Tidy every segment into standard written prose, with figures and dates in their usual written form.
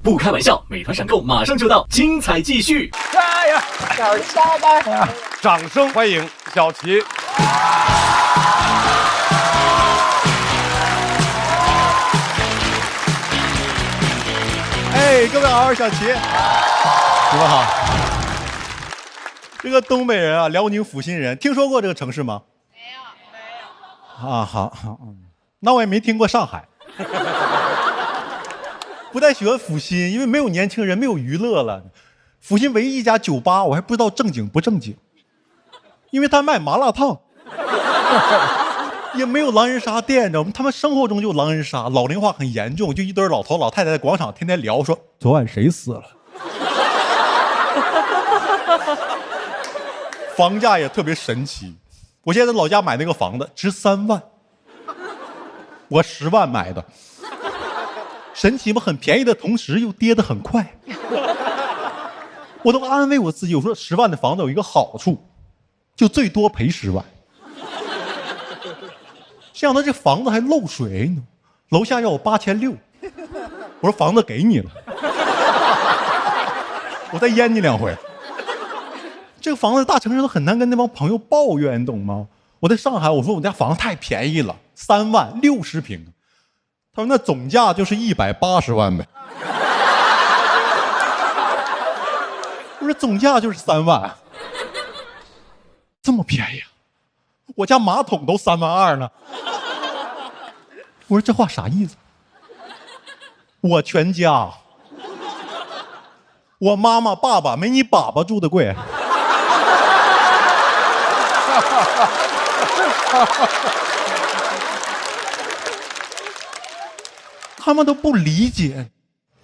不开玩笑，美团闪购马上就到，精彩继续！加油！加油！掌声欢迎小齐。哎，各位好，我是小齐。你们好。这个东北人啊，辽宁阜新人，听说过这个城市吗？没有。啊，好，那我也没听过上海。不太喜欢阜新，因为没有年轻人，没有娱乐了。阜新唯一一家酒吧，我还不知道正经不正经，因为他卖麻辣烫，也没有狼人杀店，你知道吗？他们生活中就狼人杀，老龄化很严重，就一堆老头老太太在广场天天聊，说昨晚谁死了。房价也特别神奇，我现在在老家买那个房子值3万，我10万买的。神奇吗？很便宜的同时又跌得很快。我都安慰我自己，我说10万的房子有一个好处，就最多赔10万。想到这房子还漏水呢，楼下要我8600，我说房子给你了，我再淹你2回。这个房子大城市都很难跟那帮朋友抱怨，你懂吗？我在上海，我说我家房子太便宜了，3万60平。他说那总价就是180万呗。我说总价就是3万，这么便宜啊？我家马桶都3万2呢。我说这话啥意思？我全家，我妈妈爸爸没你爸爸住的贵。他们都不理解，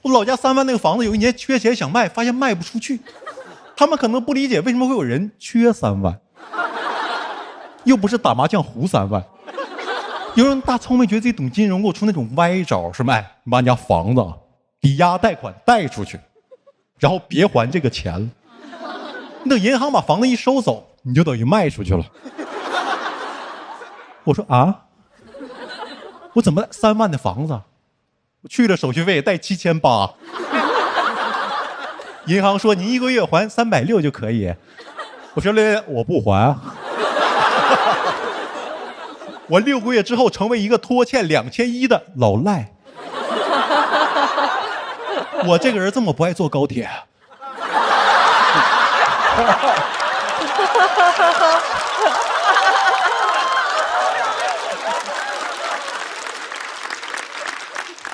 我老家3万那个房子有一年缺钱想卖，发现卖不出去。他们可能不理解为什么会有人缺3万，又不是打麻将胡3万。有人大聪明觉得自己懂金融，给我出那种歪招，什么哎，你把你家房子抵押贷款贷出去，然后别还这个钱了。你等银行把房子一收走，你就等于卖出去了。我说啊，我怎么3万的房子？我去了手续费带7800，银行说你1个月还360就可以。我说我不还。我6个月之后成为一个拖欠2100的老赖。我这个人这么不爱坐高铁。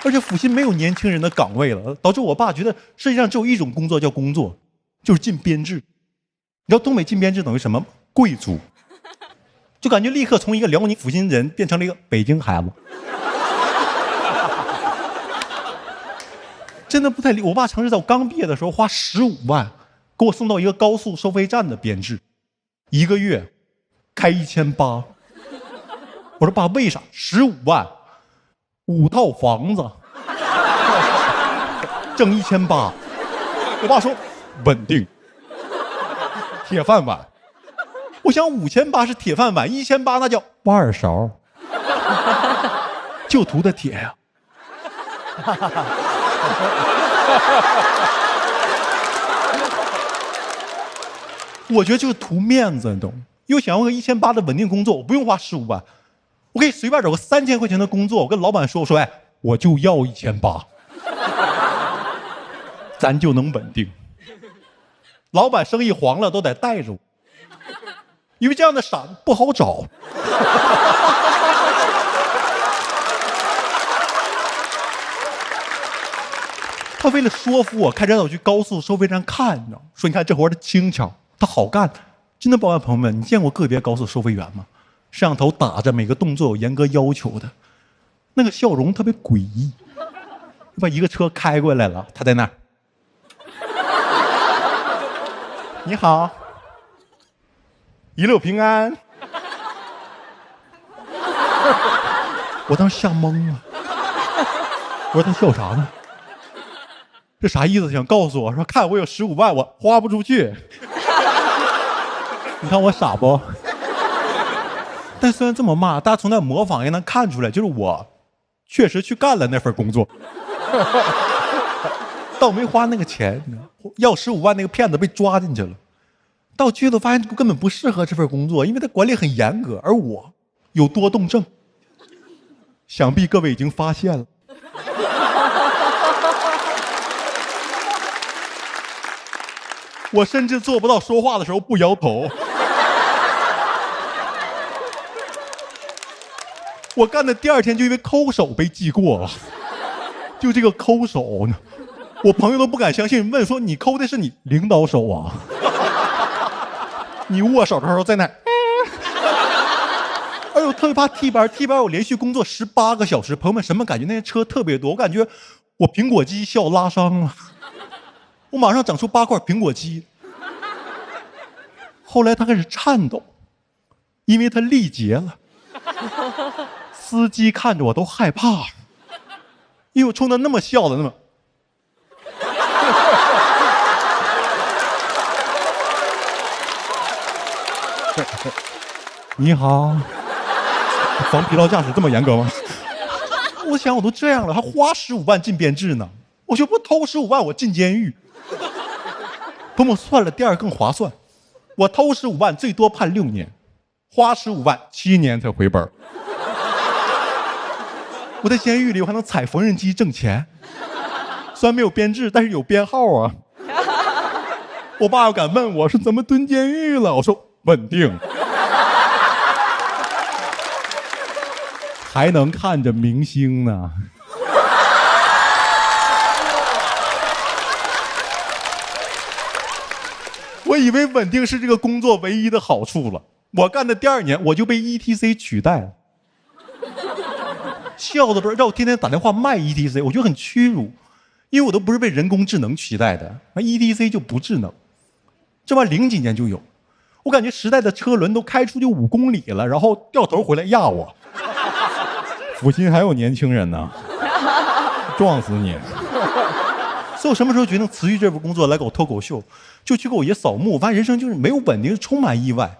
而且阜新没有年轻人的岗位了，导致我爸觉得世界上只有一种工作叫工作，就是进编制。你知道东北进编制等于什么？贵族，就感觉立刻从一个辽宁阜新人变成了一个北京孩子。真的不太理。我爸曾是在我刚毕业的时候花15万给我送到一个高速收费站的编制，1个月开1800。我说爸，为啥？15万5套房子，挣1800。我爸说稳定，铁饭碗。我想5800是铁饭碗，1800那叫挖耳勺，就图的铁呀。我觉得就是图面子，你懂？又想要个1800的稳定工作，我不用花15万，我可以随便找个3000块钱的工作，我跟老板说，哎，我就要1800，咱就能稳定。老板生意黄了都得带着我，因为这样的傻子不好找。他为了说服我，开车带我去高速收费站看，你知道，说你看这活儿的轻巧，他好干。真的，保安朋友们，你见过个别高速收费员吗？摄像头打着，每个动作有严格要求的，那个笑容特别诡异。把一个车开过来了，他在那儿，你好，一路平安。我当时吓懵了，我说他笑啥呢？这啥意思？想告诉我说，看我有15万，我花不出去。你看我傻不？但虽然这么骂，大家从那模仿也能看出来，就是我确实去干了那份工作。倒没花那个钱，要15万那个骗子被抓进去了。到剧组发现根本不适合这份工作，因为他管理很严格，而我有多动症，想必各位已经发现了。我甚至做不到说话的时候不摇头。我干的第2天就因为抠手被记过了，就这个抠手呢，我朋友都不敢相信，问说你抠的是你领导手啊？你握手的时候在哪？哎呦，特别怕替班，我连续工作18个小时，朋友们什么感觉？那些车特别多，我感觉我苹果肌需要拉伤了，我马上长出8块苹果肌。后来他开始颤抖，因为他力竭了。司机看着我都害怕，因为我冲他那么笑的那么。你好，防疲劳驾驶这么严格吗？我想我都这样了，还花15万进编制呢，我就不偷15万我进监狱。朋友算了，第2更划算，我偷15万最多判6年，花15万7年才回本。我在监狱里我还能踩缝纫机挣钱，虽然没有编制，但是有编号啊。我爸要敢问我是怎么蹲监狱了，我说稳定，还能看着明星呢。我以为稳定是这个工作唯一的好处了，我干的第2年我就被 ETC 取代了。笑的不是让我天天打电话卖 ETC， 我觉得很屈辱，因为我都不是被人工智能取代的，那 ETC 就不智能。这玩意00几年就有，我感觉时代的车轮都开出去5公里了，然后掉头回来压我。阜新还有年轻人呢，撞死你！所以我什么时候决定辞去这份工作来搞脱口秀，就去给我爷扫墓，我发现人生就是没有稳定，充满意外。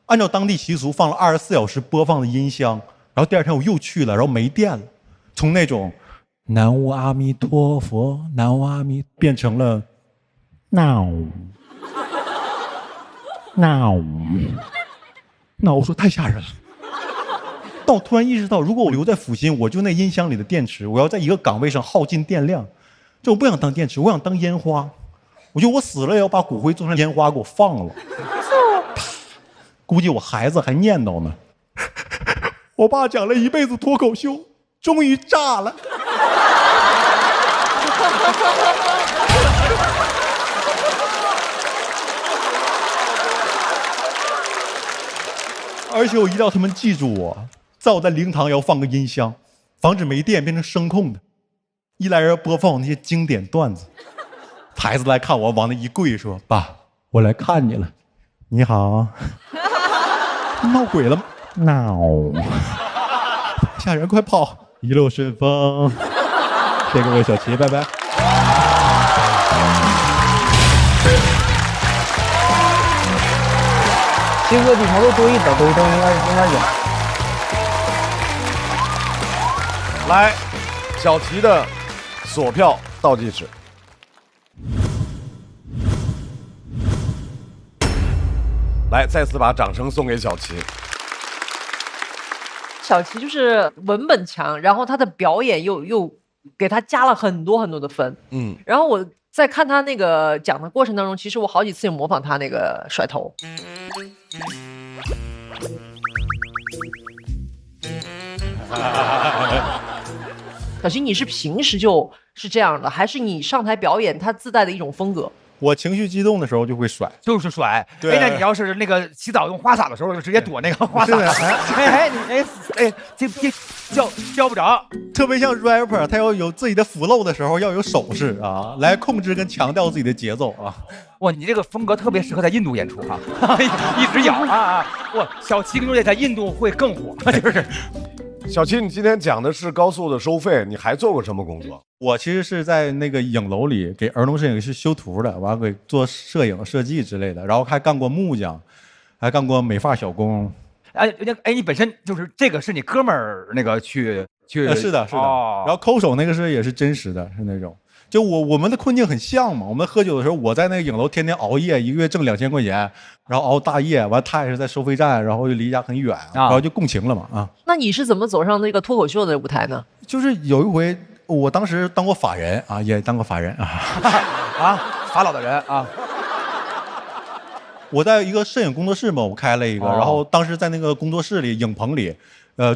按照当地习俗放了24小时播放的音箱，然后第2天我又去了，然后没电了，从那种南无阿弥陀佛，南无阿弥变成了 now。那我说太吓人了。但我突然意识到，如果我留在阜新，我就那音箱里的电池，我要在一个岗位上耗尽电量。这我不想当电池，我想当烟花。我觉得我死了也要把骨灰做成烟花给我放了。估计我孩子还念叨呢。我爸讲了一辈子脱口秀，终于炸了。而且我一定要他们记住我，在我在灵堂要放个音箱，防止没电变成声控的，一来人播放我那些经典段子。孩子来看我，往那一跪说：“爸，我来看你了。”你好。闹鬼了吗？闹。吓人，快跑！一路顺风。谢谢各位小齐，拜拜。齐哥比毛都多一等，应该有。来，小齐的锁票倒计时。来，再次把掌声送给小齐。小齐就是文本强，然后他的表演又给他加了很多很多的分。然后我在看他那个讲的过程当中，其实我好几次有模仿他那个甩头。小齐，你是平时就是这样的，还是你上台表演他自带的一种风格？我情绪激动的时候就会甩，就是甩。对，那你要是那个洗澡用花洒的时候，就直接躲那个花洒。这教不着。特别像 rapper， 他要有自己的 flow 的时候，要有手势啊，来控制跟强调自己的节奏啊。哇，你这个风格特别适合在印度演出哈，一直咬啊！哇，小齐跟周姐在印度会更火，就是。小齐，你今天讲的是高速的收费，你还做过什么工作？我其实是在那个影楼里给儿童摄影师修图的，完给做摄影设计之类的，然后还干过木匠，还干过美发小工。你本身就是这个是你哥们儿那个去是的，是的。然后抠手那个是也是真实的，是那种就我们的困境很像嘛。我们喝酒的时候，我在那个影楼天天熬夜，一个月挣2000块钱，然后熬大夜，完他也是在收费站，然后就离家很远，然后就共情了嘛啊。那你是怎么走上那个脱口秀的舞台呢？就是有一回，我当时当过法人啊，也当过法人啊啊，法老的人啊。我在一个摄影工作室嘛，我开了一个，然后当时在那个工作室里、影棚里，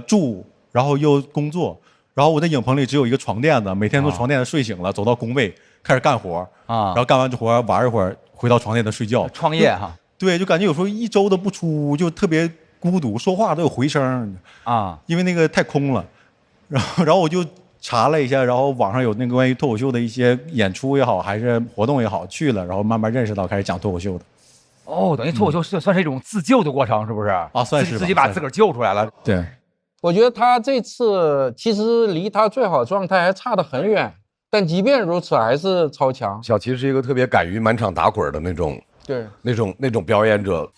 住，然后又工作。然后我在影棚里只有一个床垫子，每天从床垫子睡醒了，走到工位开始干活啊，然后干完这活玩一会儿，回到床垫子睡觉。创业哈，对，就感觉有时候1周都不出，就特别孤独，说话都有回声啊，因为那个太空了。然后我就查了一下，然后网上有那个关于脱口秀的一些演出也好，还是活动也好，去了，然后慢慢认识到，开始讲脱口秀的。哦，等于脱口秀算是一种自救的过程，是不是？啊，算是自己把自个儿救出来了。对。我觉得他这次其实离他最好状态还差得很远，但即便如此还是超强。小齐是一个特别敢于满场打滚的那种，对，那种表演者。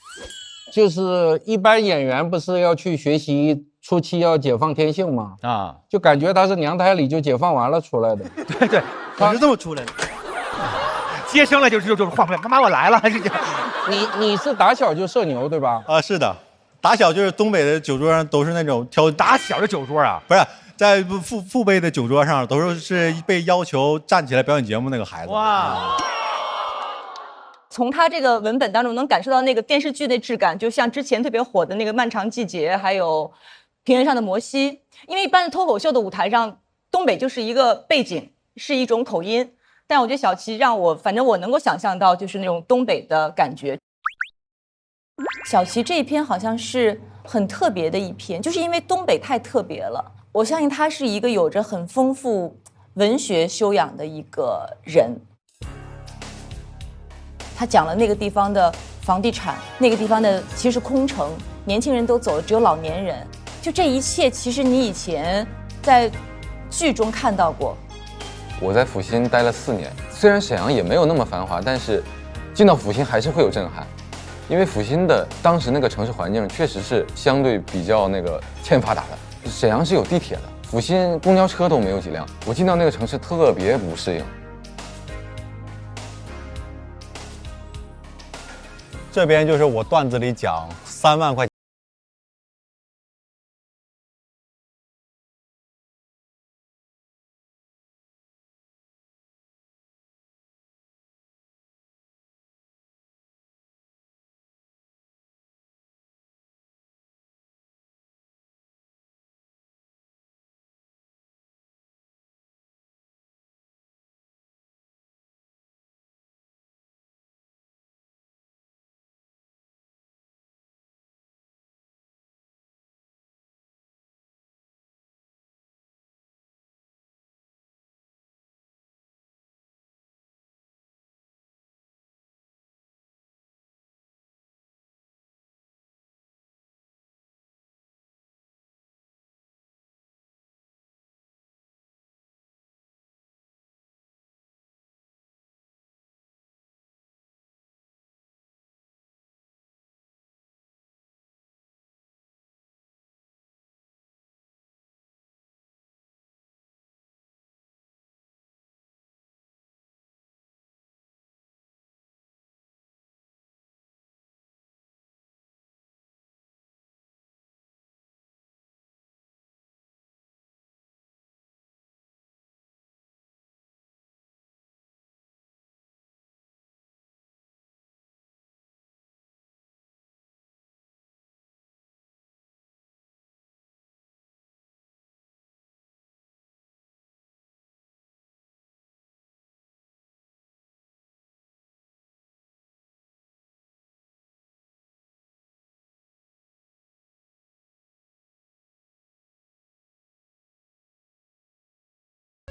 就是一般演员不是要去学习初期要解放天性吗？啊，就感觉他是娘胎里就解放完了出来的。对对，我是这么出来的。接生了就是换不了，妈妈我来了。你是打小就社牛对吧？啊，是的。打小就是东北的酒桌上都是那种打小的酒桌啊，不是在父辈的酒桌上都是被要求站起来表演节目那个孩子。哇！从他这个文本当中能感受到那个电视剧的质感，就像之前特别火的那个《漫长季节》，还有《平原上的摩西》。因为一般的脱口秀的舞台上，东北就是一个背景，是一种口音，但我觉得小齐让我，反正我能够想象到就是那种东北的感觉。小齐这一篇好像是很特别的一篇，就是因为东北太特别了。我相信他是一个有着很丰富文学修养的一个人。他讲了那个地方的房地产，那个地方的其实是空城，年轻人都走了，只有老年人。就这一切，其实你以前在剧中看到过。我在阜新待了4年，虽然沈阳也没有那么繁华，但是进到阜新还是会有震撼。因为阜新的当时那个城市环境确实是相对比较那个欠发达的。沈阳是有地铁的，阜新公交车都没有几辆。我进到那个城市特别不适应。这边就是我段子里讲3万块钱。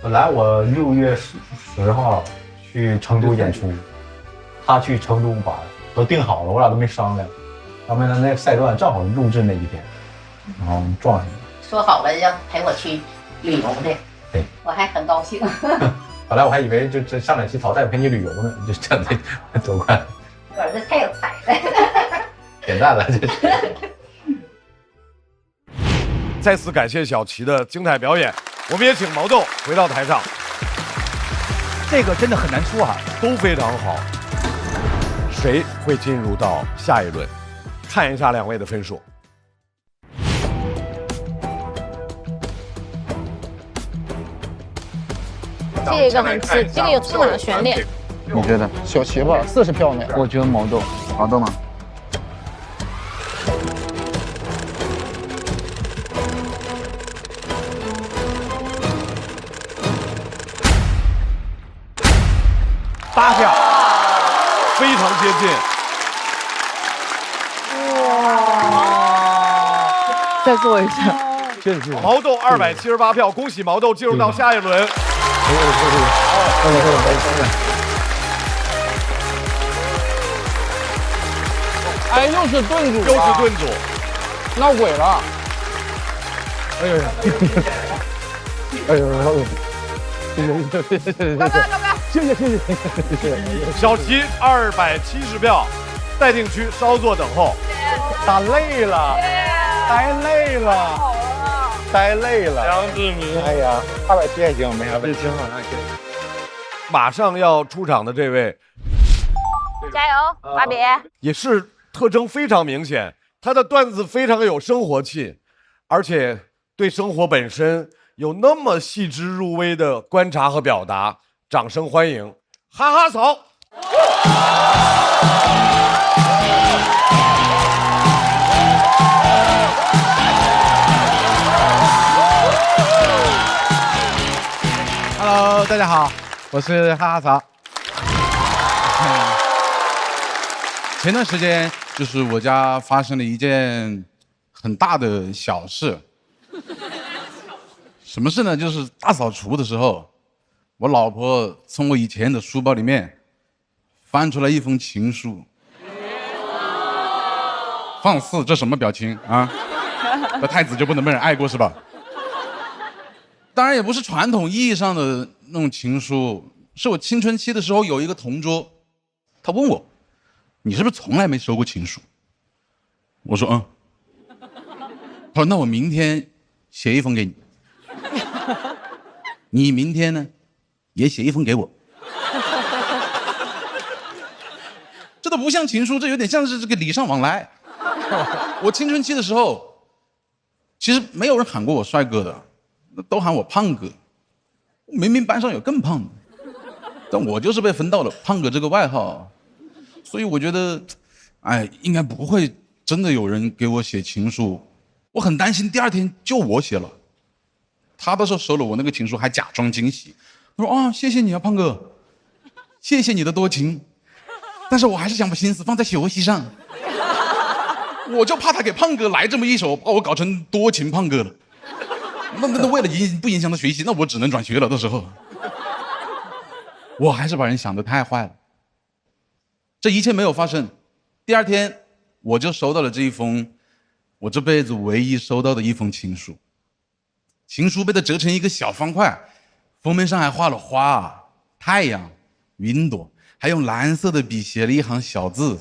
本来我6月10号去成都演出，他去成都玩，都定好了，我俩都没商量。他们的那个赛段正好录制那一天，然后撞上了。说好了要陪我去旅游的，对，我还很高兴。本来我还以为就这上两期淘汰陪你旅游呢，就真的多快！我儿子太有才了，点赞了，这是。再次感谢小齐的精彩表演，我们也请毛豆回到台上。这个真的很难说啊，都非常好。谁会进入到下一轮？看一下两位的分数。这个很刺，这个有充满了悬念。你觉得？小齐吧，40票呢。我觉得毛豆，毛豆吗？8票，非常接近。再做一下。毛豆278票，恭喜毛豆进入到下一轮。哎，又是炖煮，又是炖煮，闹鬼了。哎呦，哎呦，谢谢。小齐270票，待定区稍作等候。打累了，待累了。梁志明，哎呀，270还行，没啥问题，挺好。马上要出场的这位，加油，芭比！也是特征非常明显，他的段子非常有生活气，而且对生活本身有那么细致入微的观察和表达。掌声欢迎哈哈嫂。Hello， 大家好，我是哈哈嫂。前段时间就是我家发生了一件很大的小事。什么事呢？就是大扫除的时候，我老婆从我以前的书包里面翻出来一封情书。放肆，这什么表情啊？那太子就不能被人爱过是吧？当然也不是传统意义上的那种情书，是我青春期的时候有一个同桌，他问我，你是不是从来没收过情书？我说嗯。他说那我明天写一封给你，你明天呢也写一封给我。这都不像情书，这有点像是这个礼尚往来。我青春期的时候，其实没有人喊过我帅哥的，都喊我胖哥。明明班上有更胖的，但我就是被分到了胖哥这个外号。所以我觉得，哎，应该不会真的有人给我写情书。我很担心第二天就我写了。他到时候收了我那个情书，还假装惊喜，他说啊，谢谢你啊，胖哥，谢谢你的多情，但是我还是想把心思放在学习上。我就怕他给胖哥来这么一手，把我搞成多情胖哥了。那为了不影响他学习，那我只能转学了。到时候，我还是把人想得太坏了。这一切没有发生，第二天我就收到了这一封我这辈子唯一收到的一封情书。情书被他折成一个小方块，封面上还画了花、太阳、云朵，还用蓝色的笔写了一行小字。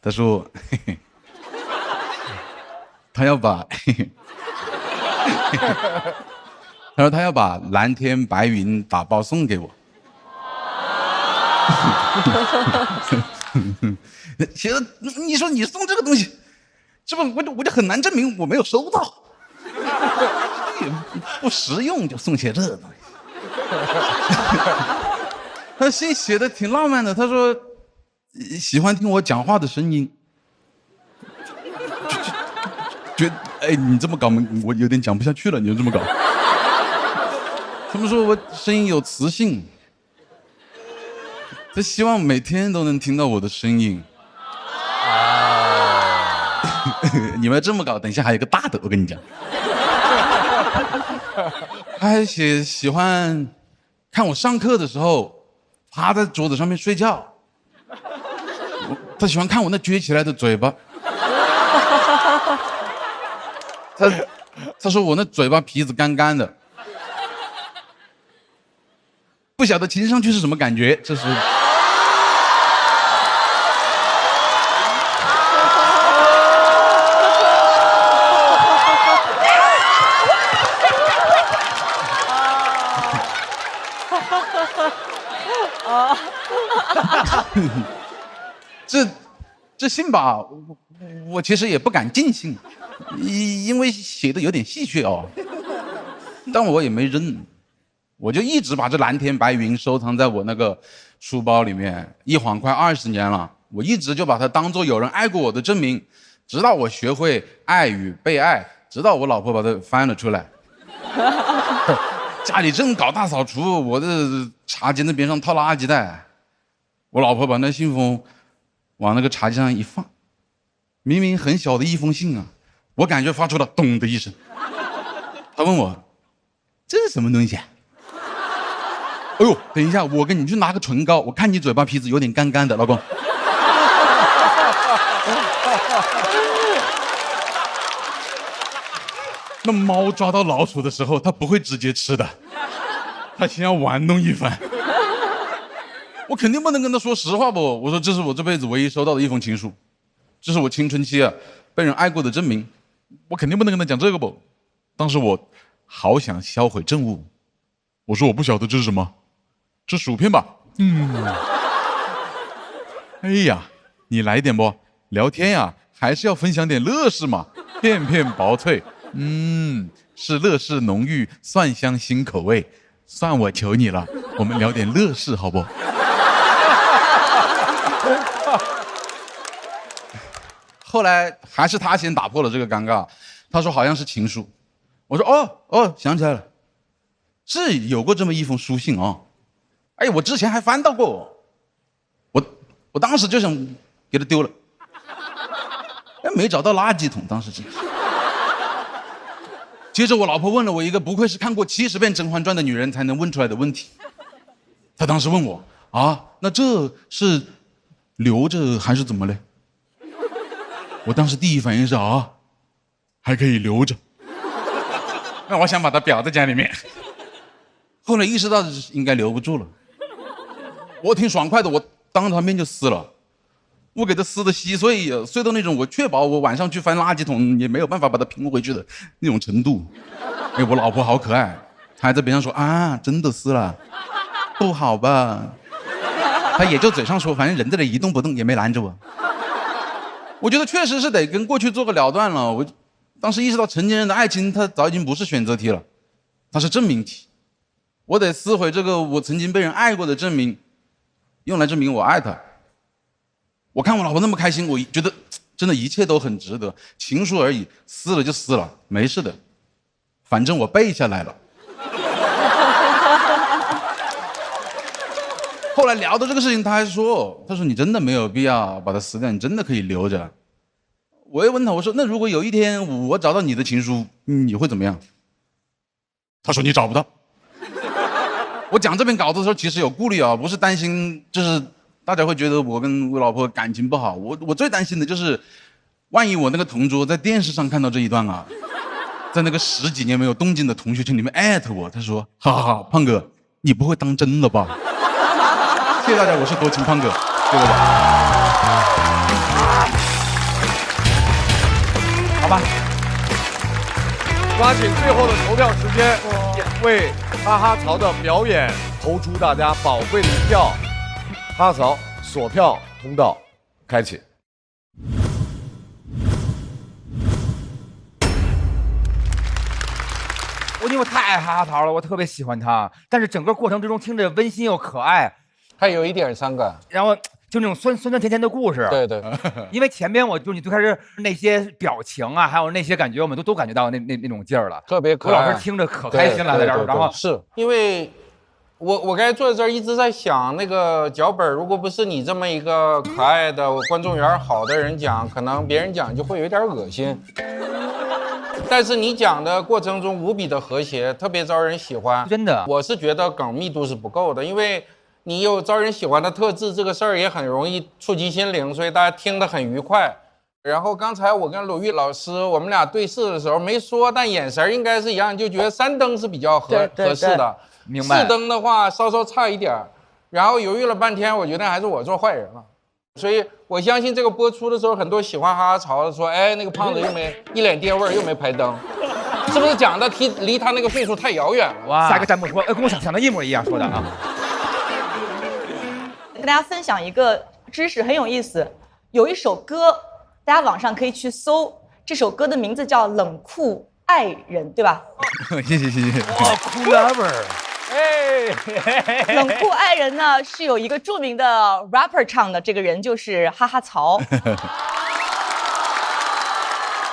他说嘿嘿，他要把他说他要把蓝天白云打包送给我。写的，你说你送这个东西，是不是我就很难证明我没有收到，也不实用，就送些这东西。他信写的挺浪漫的，他说喜欢听我讲话的声音。觉得哎，你这么搞，我有点讲不下去了。你就这么搞，他们说我声音有磁性，他希望每天都能听到我的声音。你们这么搞，等一下还有个大的，我跟你讲。他还喜欢看我上课的时候趴在桌子上面睡觉，他喜欢看我那撅起来的嘴巴。他说我那嘴巴皮子干干的，不晓得亲上去是什么感觉。这是啊，这信吧，我其实也不敢尽信，因为写的有点戏谑哦。但我也没扔，我就一直把这蓝天白云收藏在我那个书包里面，一晃快20年了。我一直就把它当做有人爱过我的证明，直到我学会爱与被爱，直到我老婆把它翻了出来。家里正搞大扫除，我的茶几那边上套垃圾袋，我老婆把那信封往那个茶几上一放，明明很小的一封信啊，我感觉发出了咚的一声。她问我这是什么东西啊？哎呦，等一下，我跟你去拿个唇膏，我看你嘴巴皮子有点干干的，老公。那猫抓到老鼠的时候，它不会直接吃的，它先要玩弄一番。我肯定不能跟他说实话不？我说这是我这辈子唯一收到的一封情书，这是我青春期啊被人爱过的证明，我肯定不能跟他讲这个不。当时我好想销毁证物，我说我不晓得这是什么，这薯片吧？哎呀，你来点不？聊天呀，还是要分享点乐事嘛，片片薄脆。是乐事浓郁，蒜香新口味。算我求你了，我们聊点乐事好不？后来还是他先打破了这个尴尬，他说好像是情书。我说哦，想起来了，是有过这么一封书信啊。哎，我之前还翻到过，我当时就想给他丢了，哎，没找到垃圾桶，当时真是。接着我老婆问了我一个不愧是看过70遍《甄嬛传》的女人才能问出来的问题。她当时问我啊，那这是留着还是怎么嘞？我当时第一反应是啊，还可以留着。那我想把它裱在家里面。后来意识到应该留不住了，我挺爽快的，我当着他面就撕了。我给他撕的稀碎，碎到那种我确保我晚上去翻垃圾桶也没有办法把它拼回去的那种程度。哎，我老婆好可爱，她还在边上说啊，真的撕了，不好吧？她也就嘴上说，反正人在这一动不动，也没拦着我。我觉得确实是得跟过去做个了断了。我当时意识到成年人的爱情，它早已经不是选择题了，它是证明题。我得撕毁这个我曾经被人爱过的证明，用来证明我爱她。我看我老婆那么开心，我觉得真的一切都很值得。情书而已，撕了就撕了，没事的，反正我背下来了。后来聊到这个事情，他还说，他说你真的没有必要把它撕掉，你真的可以留着。我也问他，我说那如果有一天我找到你的情书，你会怎么样？他说你找不到。我讲这篇稿子的时候其实有顾虑啊，不是担心就是大家会觉得我跟我老婆感情不好，我最担心的就是万一我那个同桌在电视上看到这一段啊，在那个10几年没有动静的同学群里面艾特我，他说哈，胖哥你不会当真了吧？谢谢大家，我是多情胖哥，谢谢大家。好吧，抓紧最后的投票时间，为哈哈曹的表演投出大家宝贵的一票。哈哈曹锁票通道开启。因为我太爱哈哈曹了，我特别喜欢他，但是整个过程之中听着温馨又可爱，还有一点伤感，然后就那种酸甜甜的故事。对对，因为前边你最开始那些表情啊，还有那些感觉，我们都感觉到那种劲儿了，特别可爱。我老是听着可开心了，在这儿。然后是因为我刚才坐在这儿一直在想，那个脚本如果不是你这么一个可爱的观众缘好的人讲，可能别人讲就会有点恶心。但是你讲的过程中无比的和谐，特别招人喜欢。真的，我是觉得梗密度是不够的，因为你有招人喜欢的特质，这个事儿也很容易触及心灵，所以大家听得很愉快。然后刚才我跟鲁豫老师我们俩对视的时候没说，但眼神应该是一样，就觉得3灯是比较合适的。明白。4灯的话稍差一点，然后犹豫了半天，我觉得还是我做坏人了。所以我相信这个播出的时候，很多喜欢哈哈曹的说，哎，那个胖子又没一脸爹味儿，又没排灯，是不是讲的离他那个岁数太遥远了？哇，下一个弹幕说，跟我想的一模一样说的啊。跟大家分享一个知识，很有意思。有一首歌，大家网上可以去搜，这首歌的名字叫《冷酷爱人》，对吧？谢谢。哇，酷 lover。冷酷爱人呢是有一个著名的 rapper 唱的，这个人就是哈哈曹。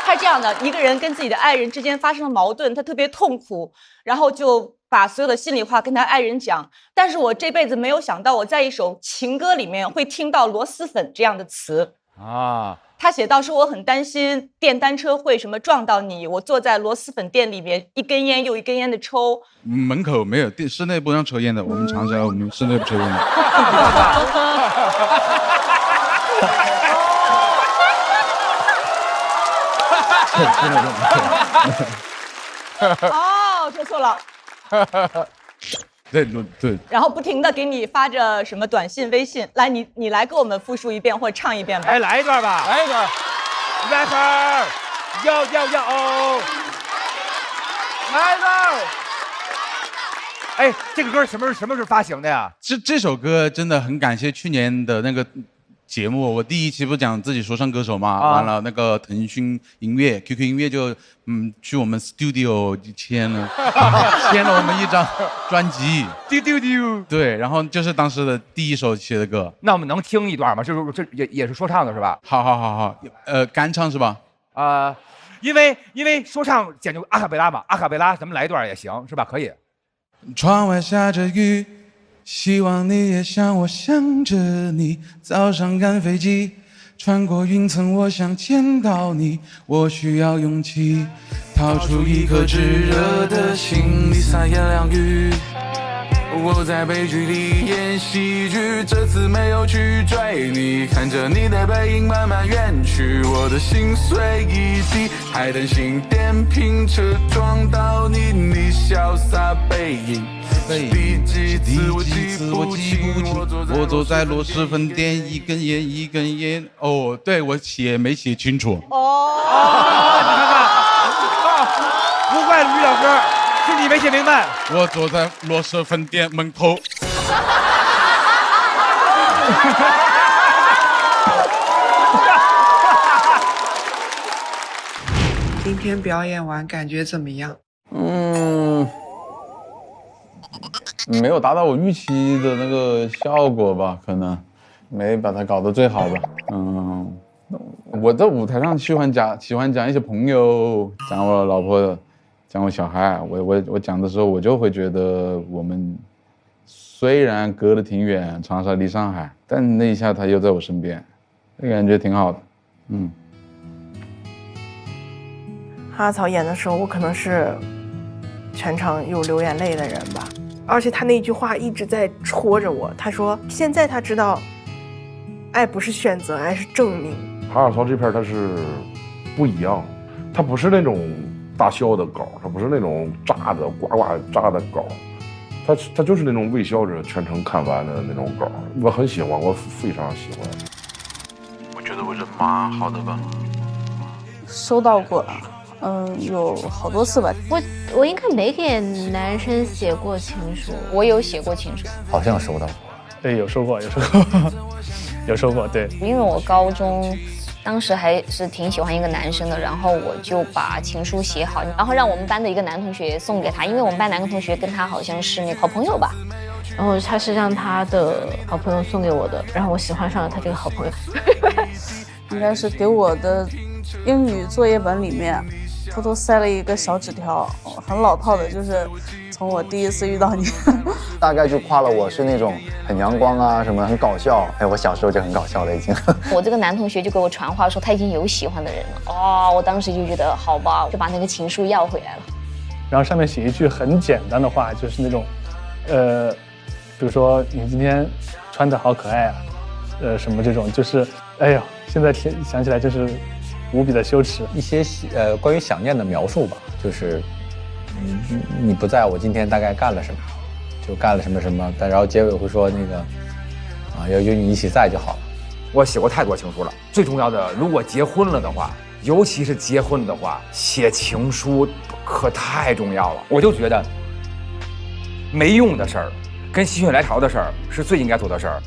他是这样的，一个人跟自己的爱人之间发生了矛盾，他特别痛苦，然后就把所有的心里话跟他爱人讲。但是我这辈子没有想到，我在一首情歌里面会听到螺蛳粉这样的词啊。他写到说，我很担心电单车会什么撞到你，我坐在螺蛳粉店里面，一根烟又一根烟的抽。门口没有，室内不让抽烟的，我们长沙我们室内不抽烟的。哦，说错了。对。然后不停的给你发着什么短信、微信，来你来给我们复述一遍或者唱一遍吧。哎，来一段吧，来一段。rapper， yo， 来一段。哎，这个歌什么时候发行的呀？这首歌真的很感谢去年的那个节目，我第一期不讲自己说唱歌手嘛，完了那个腾讯音乐、QQ 音乐就去我们 studio 签了我们一张专辑，对，然后就是当时的第一首写的歌。那我们能听一段吗？这也是说唱的是吧？好，干唱是吧？因为说唱讲究阿卡贝拉嘛，阿卡贝拉咱们来一段也行是吧？可以。窗外下着雨，希望你也像我想着你，早上赶飞机，穿过云层，我想见到你，我需要勇气，掏出一颗炙热的心，你3言2语，我在悲剧里演喜剧，这次没有去追你，看着你的背影慢慢远去，我的心碎一地，还等新电瓶车撞到你，你潇洒背影。第几次我记不清，我坐在螺蛳粉店，一根烟一根烟。哦，对，我没写清楚。你看看，不怪于老师，是你没写明白。我坐在螺蛳粉店门口。今天表演完感觉怎么样？没有达到我预期的那个效果吧，可能没把它搞得最好吧。我在舞台上喜欢讲一些朋友，讲我老婆，讲我小孩。我讲的时候，我就会觉得我们虽然隔得挺远，长沙离上海，但那一下他又在我身边，那感觉挺好的。哈曹演的时候，我可能是全场有流眼泪的人吧。而且他那句话一直在戳着我。他说：“现在他知道，爱不是选择，爱是证明。”哈尔曹这片他是不一样，他不是那种大笑的稿，他不是那种炸的呱呱炸的稿，他就是那种微笑着全程看完的那种稿。我很喜欢，我非常喜欢。我觉得我人蛮好的吧。收到过。有好多次吧。我应该没给男生写过情书，我有写过情书，好像收到过。对，有收过，对。因为我高中当时还是挺喜欢一个男生的，然后我就把情书写好，然后让我们班的一个男同学送给他，因为我们班男同学跟他好像是那个好朋友吧。然后他是让他的好朋友送给我的，然后我喜欢上了他这个好朋友。应该是给我的英语作业本里面偷偷塞了一个小纸条，很老套的，就是从我第一次遇到你，大概就夸了我是那种很阳光啊，什么很搞笑。哎，我小时候就很搞笑了已经。我这个男同学就给我传话说他已经有喜欢的人了。哦，我当时就觉得好吧，就把那个情书要回来了。然后上面写一句很简单的话，就是那种，比如说你今天穿得好可爱啊，什么这种，就是，哎呀，现在想起来就是无比的羞耻。一些关于想念的描述吧，就是你不在我今天大概干了什么，就干了什么什么，但然后结尾会说那个啊，有你一起在就好了。我写过太多情书了，最重要的，如果结婚了的话，尤其是结婚的话，写情书可太重要了。我就觉得没用的事儿，跟心血来潮的事儿是最应该做的事儿。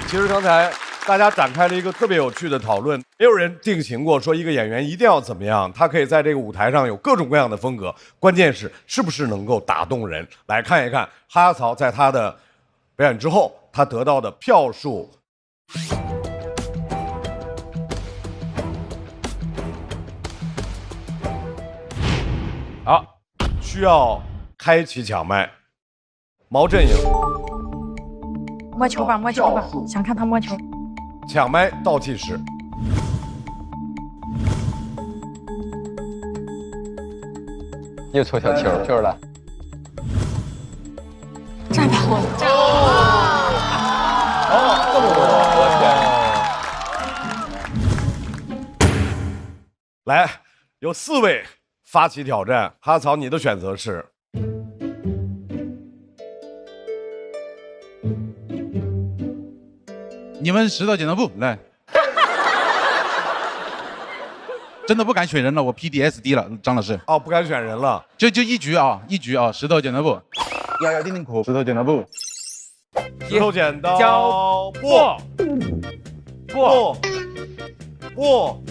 其实刚才大家展开了一个特别有趣的讨论，没有人定型过说一个演员一定要怎么样，他可以在这个舞台上有各种各样的风格，关键是不是能够打动人。来看一看哈哈曹在他的表演之后，他得到的票数。好，需要开启抢麦。毛阵营摸球吧，摸球吧，想看他摸球。抢麦倒计时。又搓小球了。站吧，哦，这么多！我天！来，有4位发起挑战。哈曹，你的选择是？你们石头剪刀布来。真的不敢选人了，我 PTSD 了，张老师。哦，不敢选人了，就一局啊，石头剪刀布，摇定口，石头剪刀布，石头剪刀布，不，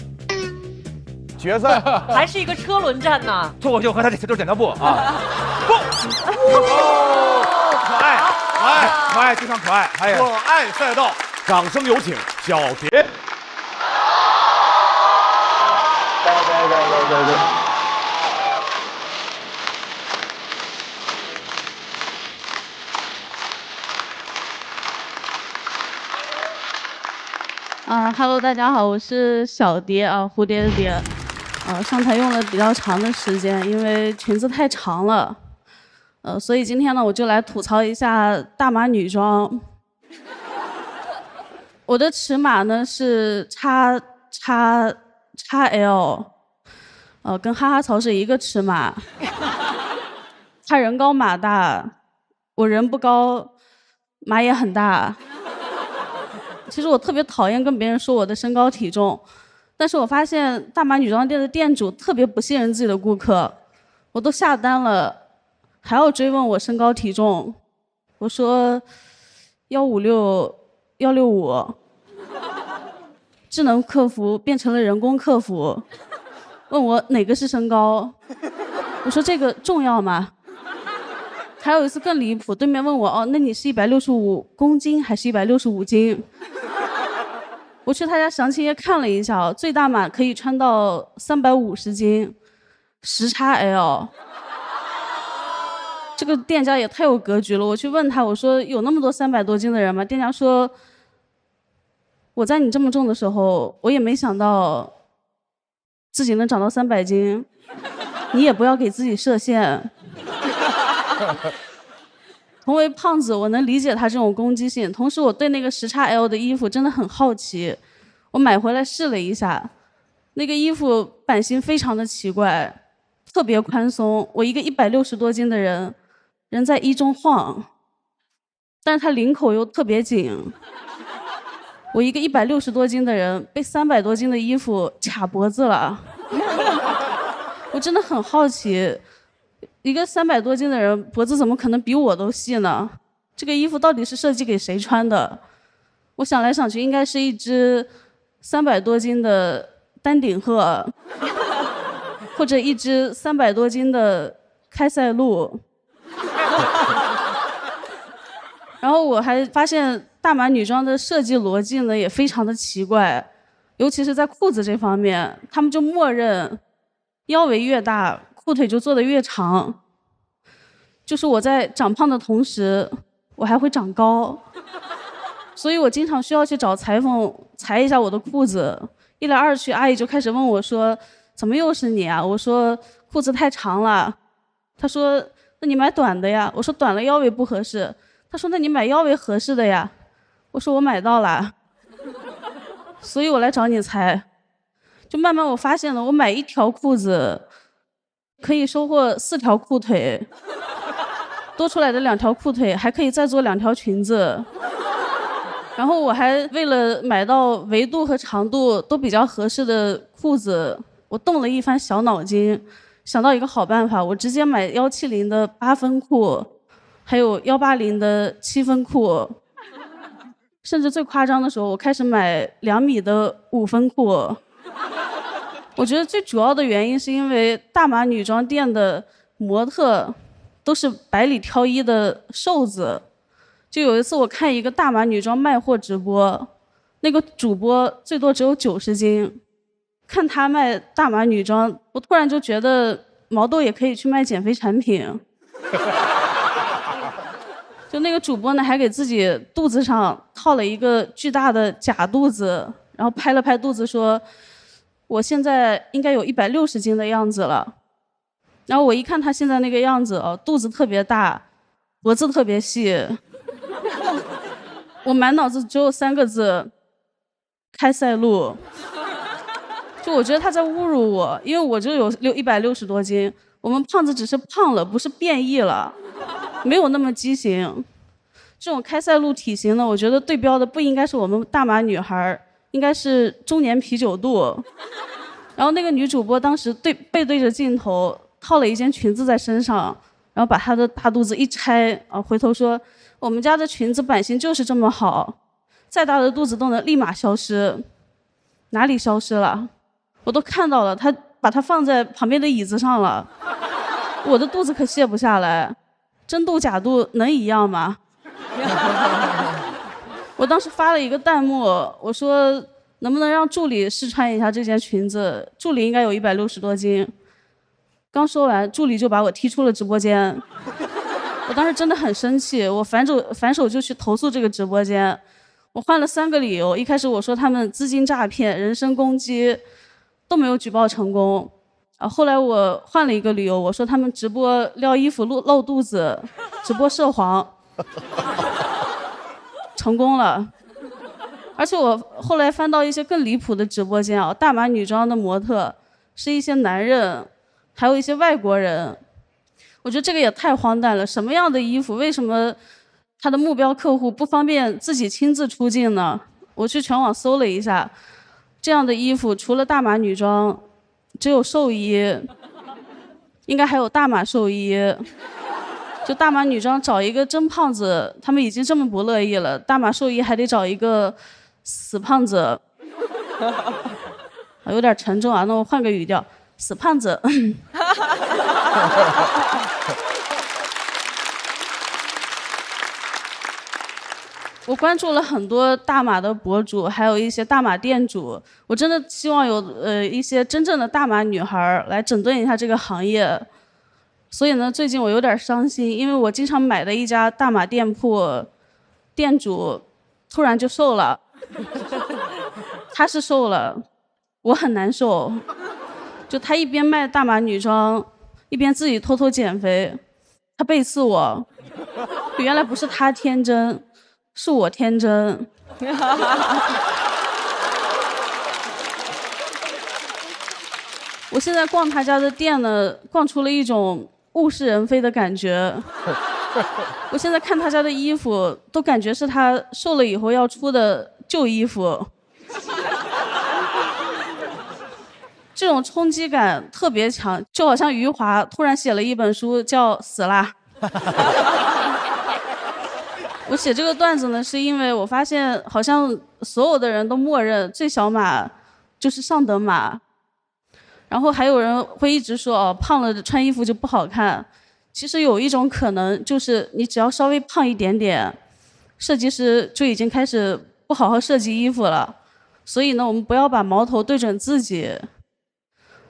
决赛还是一个车轮战呢。脱口秀和他石头剪刀布啊，可爱，非常可爱，可爱赛道，掌声有请小蝶。对。Hello， 大家好，我是小蝶啊，蝴蝶的蝶。上台用了比较长的时间，因为裙子太长了。所以今天呢，我就来吐槽一下大码女装。我的尺码呢是XL，跟哈哈曹是一个尺码。他人高马大，我人不高，码也很大。其实我特别讨厌跟别人说我的身高体重，但是我发现大码女装店的店主特别不信任自己的顾客，我都下单了，还要追问我身高体重。我说156、165，智能客服变成了人工客服，问我哪个是身高，我说这个重要吗？还有一次更离谱，对面问我哦，那你是165公斤还是165斤？我去他家详情页看了一下，最大码可以穿到350斤，10XL。这个店家也太有格局了。我去问他，我说有那么多300多斤的人吗？店家说，我在你这么重的时候，我也没想到自己能长到300斤，你也不要给自己设限。同为胖子，我能理解他这种攻击性，同时我对那个10XL的衣服真的很好奇，我买回来试了一下，那个衣服版型非常的奇怪，特别宽松，我一个160多斤的人在衣中晃，但是他领口又特别紧，我一个160多斤的人被300多斤的衣服卡脖子了。我真的很好奇，一个300多斤的人脖子怎么可能比我都细呢？这个衣服到底是设计给谁穿的？我想来想去，应该是一只300多斤的丹顶鹤，或者一只300多斤的开塞露。然后我还发现大码女装的设计逻辑呢也非常的奇怪，尤其是在裤子这方面，他们就默认腰围越大，裤腿就做得越长。就是我在长胖的同时，我还会长高，所以我经常需要去找裁缝裁一下我的裤子。一来二去，阿姨就开始问我说：“怎么又是你啊？”我说：“裤子太长了。”她说：“那你买短的呀。”我说：“短了腰围不合适。”她说：“那你买腰围合适的呀。”我说：“我买到了。”所以我来找你裁。就慢慢我发现了，我买1条裤子可以收获4条裤腿，多出来的2条裤腿还可以再做2条裙子。然后我还为了买到围度和长度都比较合适的裤子，我动了一番小脑筋，想到一个好办法，我直接买170的8分裤，还有180的7分裤。甚至最夸张的时候，我开始买2米的5分裤。我觉得最主要的原因是因为大码女装店的模特都是百里挑一的瘦子。就有一次我看一个大码女装卖货直播，那个主播最多只有90斤，看他卖大码女装，我突然就觉得毛豆也可以去卖减肥产品。就那个主播呢，还给自己肚子上套了一个巨大的假肚子，然后拍了拍肚子说：“我现在应该有160斤的样子了。”然后我一看他现在那个样子哦，肚子特别大，脖子特别细，我满脑子只有3个字：开塞露。就我觉得他在侮辱我，因为我就有160多斤，我们胖子只是胖了，不是变异了，没有那么畸形。这种开塞露体型呢，我觉得对标的不应该是我们大码女孩，应该是中年啤酒肚。然后那个女主播当时背对着镜头，套了一件裙子在身上，然后把她的大肚子一拆啊，回头说：“我们家的裙子版型就是这么好，再大的肚子都能立马消失。”哪里消失了？我都看到了，她把它放在旁边的椅子上了。我的肚子可卸不下来，真肚假肚能一样吗？我当时发了一个弹幕，我说能不能让助理试穿一下这件裙子？助理应该有160多斤。刚说完，助理就把我踢出了直播间。我当时真的很生气，我反手就去投诉这个直播间。我换了3个理由，一开始我说他们资金诈骗、人身攻击，都没有举报成功。后来我换了一个理由，我说他们直播撩衣服露肚子，直播涉黄，成功了。而且我后来翻到一些更离谱的直播间啊，大码女装的模特是一些男人，还有一些外国人。我觉得这个也太荒诞了，什么样的衣服，为什么他的目标客户不方便自己亲自出镜呢？我去全网搜了一下，这样的衣服除了大码女装，只有寿衣，应该还有大码寿衣。就大码女装找一个真胖子，他们已经这么不乐意了，大码寿衣还得找一个死胖子。有点沉重啊，那我换个语调，死胖子。我关注了很多大码的博主，还有一些大码店主，我真的希望有一些真正的大码女孩来整顿一下这个行业。所以呢，最近我有点伤心，因为我经常买的一家大码店铺，店主突然就瘦了。他是瘦了，我很难受。就他一边卖大码女装，一边自己偷偷减肥，他背刺我。原来不是他天真，是我天真。我现在逛他家的店呢，逛出了一种物是人非的感觉。我现在看他家的衣服，都感觉是他瘦了以后要出的旧衣服。这种冲击感特别强，就好像余华突然写了一本书叫《死啦》。我写这个段子呢，是因为我发现好像所有的人都默认最小码就是上等码，然后还有人会一直说哦，胖了穿衣服就不好看。其实有一种可能就是你只要稍微胖一点点，设计师就已经开始不好好设计衣服了。所以呢，我们不要把矛头对准自己，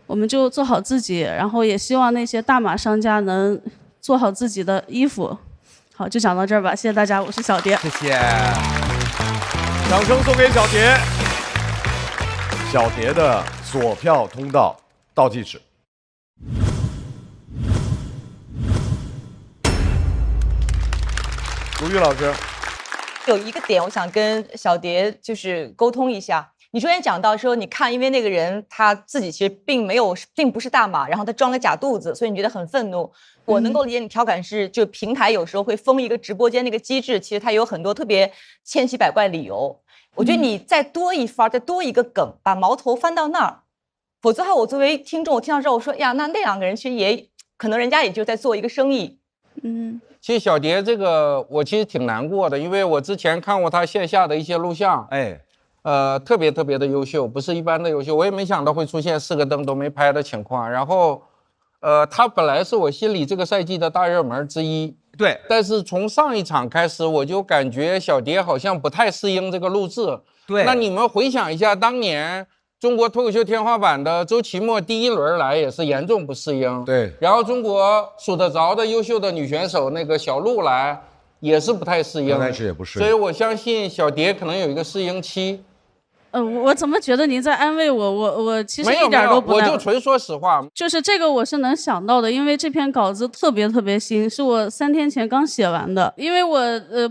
我们就做好自己，然后也希望那些大码商家能做好自己的衣服。好，就讲到这儿吧，谢谢大家，我是小蝶。谢谢，掌声送给小蝶。小蝶的索票通道倒计时。如玉老师，有一个点我想跟小蝶就是沟通一下。你昨天讲到说，你看，因为那个人他自己其实并不是大码，然后他装个假肚子，所以你觉得很愤怒。我能够理解你调侃是，就平台有时候会封一个直播间那个机制，其实它有很多特别千奇百怪理由。我觉得你再多一番，再多一个梗，把矛头翻到那儿。否则的话，我作为听众，我听到之后我说呀，那两个人其实也可能人家也就在做一个生意。其实小蝶这个我其实挺难过的，因为我之前看过她线下的一些录像，特别特别的优秀，不是一般的优秀。我也没想到会出现4个灯都没拍的情况。然后，她本来是我心里这个赛季的大热门之一。对，但是从上一场开始，我就感觉小蝶好像不太适应这个录制。对，那你们回想一下，当年中国脱口秀天花板的周奇墨第1轮来也是严重不适应。对，然后中国数得着的优秀的女选手那个小鹿来也是不太适应，刚开始也不适应。所以我相信小蝶可能有一个适应期。我怎么觉得您在安慰我？我其实一点都不我就纯说实话。就是这个我是能想到的，因为这篇稿子特别特别新，是我3天前刚写完的。因为我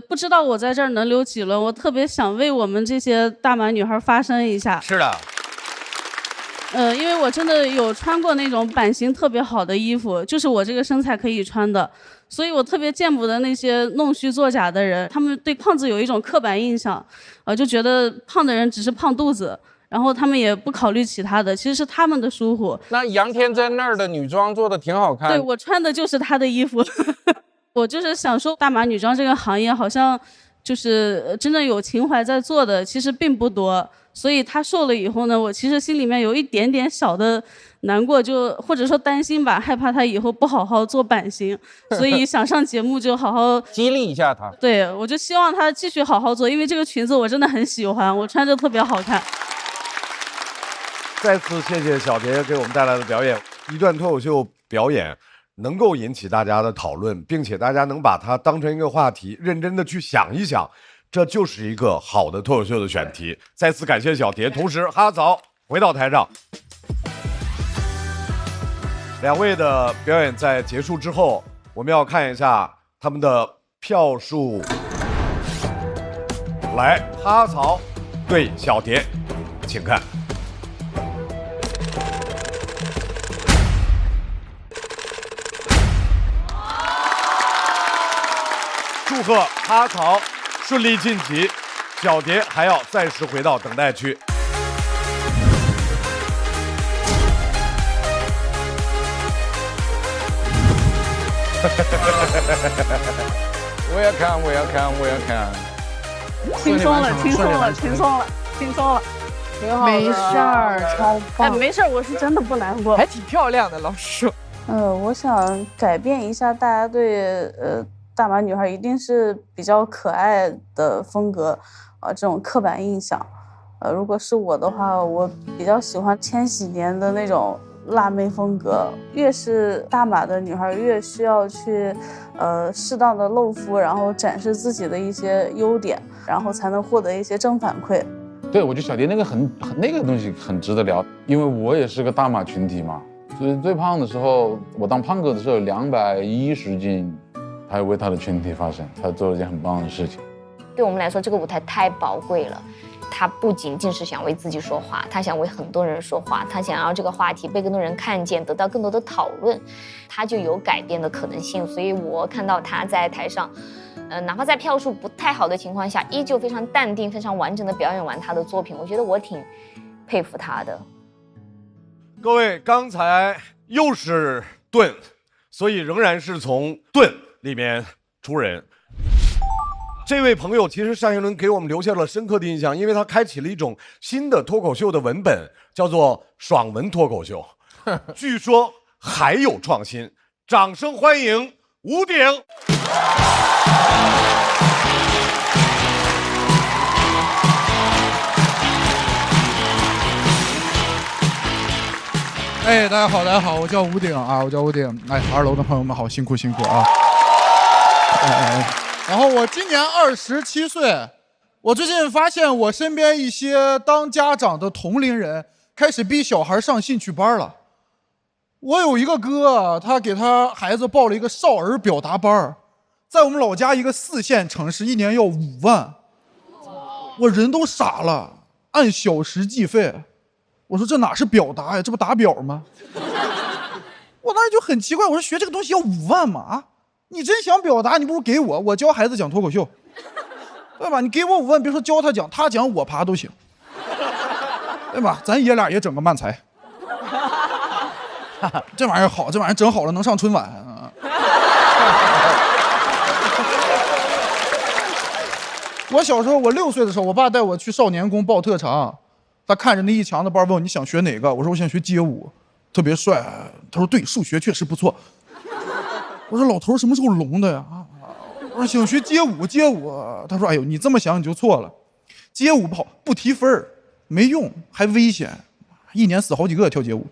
不知道我在这儿能留几轮，我特别想为我们这些大码女孩发声一下。是的。因为我真的有穿过那种版型特别好的衣服，就是我这个身材可以穿的。所以我特别见不得那些弄虚作假的人，他们对胖子有一种刻板印象，就觉得胖的人只是胖肚子，然后他们也不考虑其他的，其实是他们的疏忽。那杨天真那儿的女装做的挺好看，对，我穿的就是她的衣服。我就是想说，大码女装这个行业好像就是真正有情怀在做的，其实并不多。所以她瘦了以后呢，我其实心里面有一点点小的难过，就或者说担心吧，害怕她以后不好好做版型，所以想上节目就好好激励一下她。对，我就希望她继续好好做，因为这个裙子我真的很喜欢，我穿着特别好看。再次谢谢小蝶给我们带来的表演，一段脱口秀表演能够引起大家的讨论，并且大家能把它当成一个话题，认真的去想一想。这就是一个好的脱口秀的选题。再次感谢小蝶，同时哈早回到台上。2位的表演在结束之后，我们要看一下他们的票数。来，哈曹对小蝶，请看。祝贺哈曹顺利晋级，小蝶还要暂时回到等待区。Welcome。轻松了，轻松了，轻松了，轻松了，挺好的。没事儿，超棒。哎，没事儿，我是真的不难过，还挺漂亮的，老师说。我想改变一下大家对大码女孩一定是比较可爱的风格，这种刻板印象。如果是我的话，我比较喜欢千禧年的那种辣妹风格。越是大码的女孩，越需要去适当的露肤，然后展示自己的一些优点，然后才能获得一些正反馈。对，我觉得小蝶那个那个东西很值得聊，因为我也是个大码群体嘛。所以最胖的时候，我当胖哥的时候210斤。还有为他的群体发声，他做了一件很棒的事情。对我们来说，这个舞台太宝贵了。他不仅仅是想为自己说话，他想为很多人说话，他想要这个话题被更多人看见，得到更多的讨论，他就有改变的可能性。所以我看到他在台上，哪怕在票数不太好的情况下，依旧非常淡定、非常完整的表演完他的作品，我觉得我挺佩服他的。各位，刚才又是盾，所以仍然是从盾里面出人。这位朋友其实上一轮给我们留下了深刻的印象，因为他开启了一种新的脱口秀的文本，叫做爽文脱口秀。据说还有创新，掌声欢迎吴鼎。哎，大家好，大家好，我叫吴鼎啊，我叫吴鼎。哎，2楼的朋友们好，辛苦辛苦啊。然后我今年27岁，我最近发现我身边一些当家长的同龄人开始逼小孩上兴趣班了。我有一个哥，他给他孩子报了一个少儿表达班，在我们老家一个4线城市，1年要5万。我人都傻了，按小时计费。我说这哪是表达呀，这不打表吗？我当时就很奇怪，我说学这个东西要5万吗？啊，你真想表达，你不如给我教孩子讲脱口秀，对吧？你给我5万，别说教他讲，他讲我爬都行，对吧？咱爷俩也整个漫才，这玩意儿好，这玩意儿整好了能上春晚啊。我小时候，我6岁的时候，我爸带我去少年宫报特长，他看着那一墙的班问我你想学哪个，我说我想学街舞，特别帅。他说对，数学确实不错。我说老头什么时候聋的呀？我说想学街舞，街舞。他说哎呦，你这么想你就错了，街舞不提分没用，还危险，一年死好几个跳街舞。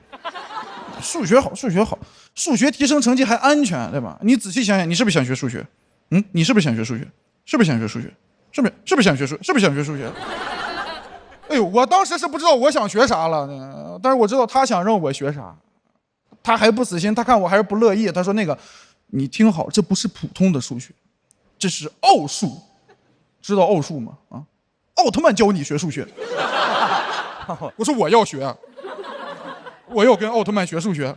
数学好，数学好，数学提升成绩还安全，对吧？你仔细想想，你是不是想学数学？你是不是想学数学？是不是想学数学？是不是想学数？是不是想学数学？哎呦，我当时是不知道我想学啥了，但是我知道他想让我学啥，他还不死心，他看我还是不乐意，他说那个，你听好，这不是普通的数学，这是奥数，知道奥数吗？啊，奥特曼教你学数学。我说我要学，我要跟奥特曼学数学。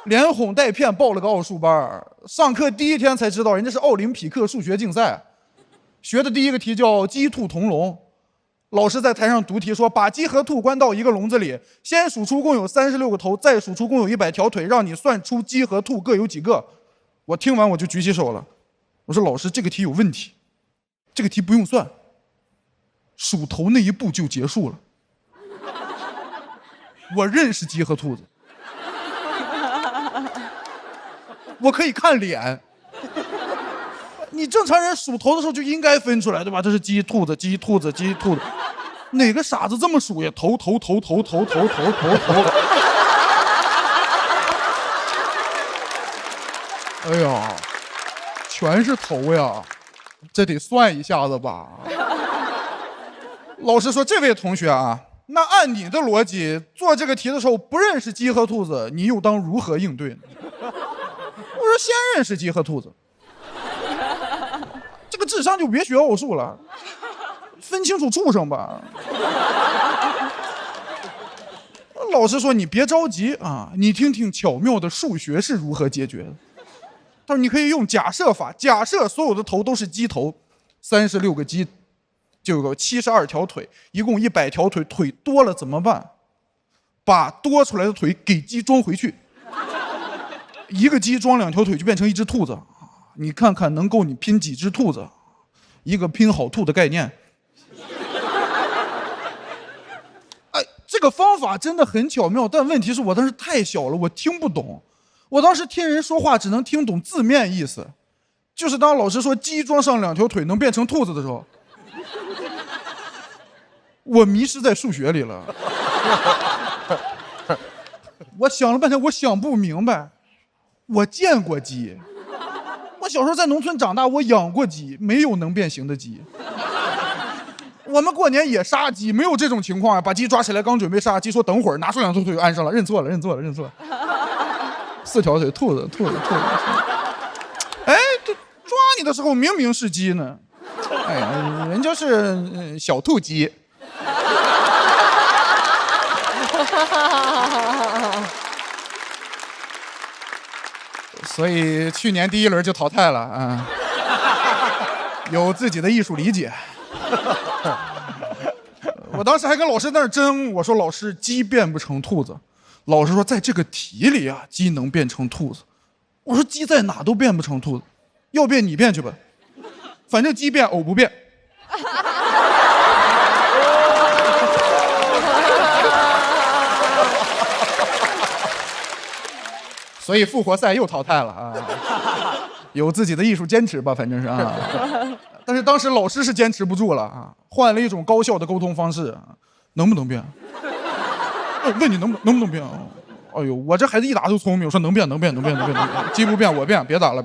连哄带骗报了个奥数班，上课第一天才知道人家是奥林匹克数学竞赛。学的第一个题叫鸡兔同笼，老师在台上读题说，把鸡和兔关到一个笼子里，先数出共有36个头，再数出共有100条腿，让你算出鸡和兔各有几个。我听完我就举起手了，我说老师这个题有问题，这个题不用算，数头那一步就结束了。我认识鸡和兔子，我可以看脸。你正常人数头的时候就应该分出来，对吧？这是鸡、兔子、鸡、兔子、鸡、兔子，哪个傻子这么数呀？头。哎呀，全是头呀，这得算一下子吧。老师说，这位同学啊，那按你的逻辑做这个题的时候不认识鸡和兔子，你又当如何应对呢？我说先认识鸡和兔子。这个智商就别学奥数了，分清楚畜生吧。老师说你别着急啊，你听听巧妙的数学是如何解决的。他说你可以用假设法，假设所有的头都是鸡头，36个鸡就有个72条腿，一共100条腿，腿多了怎么办？把多出来的腿给鸡装回去，一个鸡装2条腿就变成一只兔子。你看看能够你拼几只兔子，一个拼好兔的概念。哎，这个方法真的很巧妙，但问题是我当时太小了，我听不懂。我当时听人说话只能听懂字面意思，就是当老师说鸡装上2条腿能变成兔子的时候，我迷失在数学里了。我想了半天，我想不明白。我见过鸡，我小时候在农村长大，我养过鸡，没有能变形的鸡。我们过年也杀鸡，没有这种情况啊！把鸡抓起来，刚准备杀，鸡说等会儿，拿出2条腿安上了，认错了。4条腿，兔子。哎，这抓你的时候明明是鸡呢，哎呀，人家是小兔鸡。所以去年第1轮就淘汰了啊，有自己的艺术理解。我当时还跟老师在那争，我说老师，鸡变不成兔子。老师说在这个题里啊，鸡能变成兔子。我说鸡在哪都变不成兔子，要变你变去吧，反正鸡变偶不变。所以复活赛又淘汰了啊，有自己的艺术坚持吧，反正是啊。但是当时老师是坚持不住了啊，换了一种高效的沟通方式，能不能变？问你能不能变？哎呦，我这孩子一打就聪明，我说能变，鸡不变我变，别打了。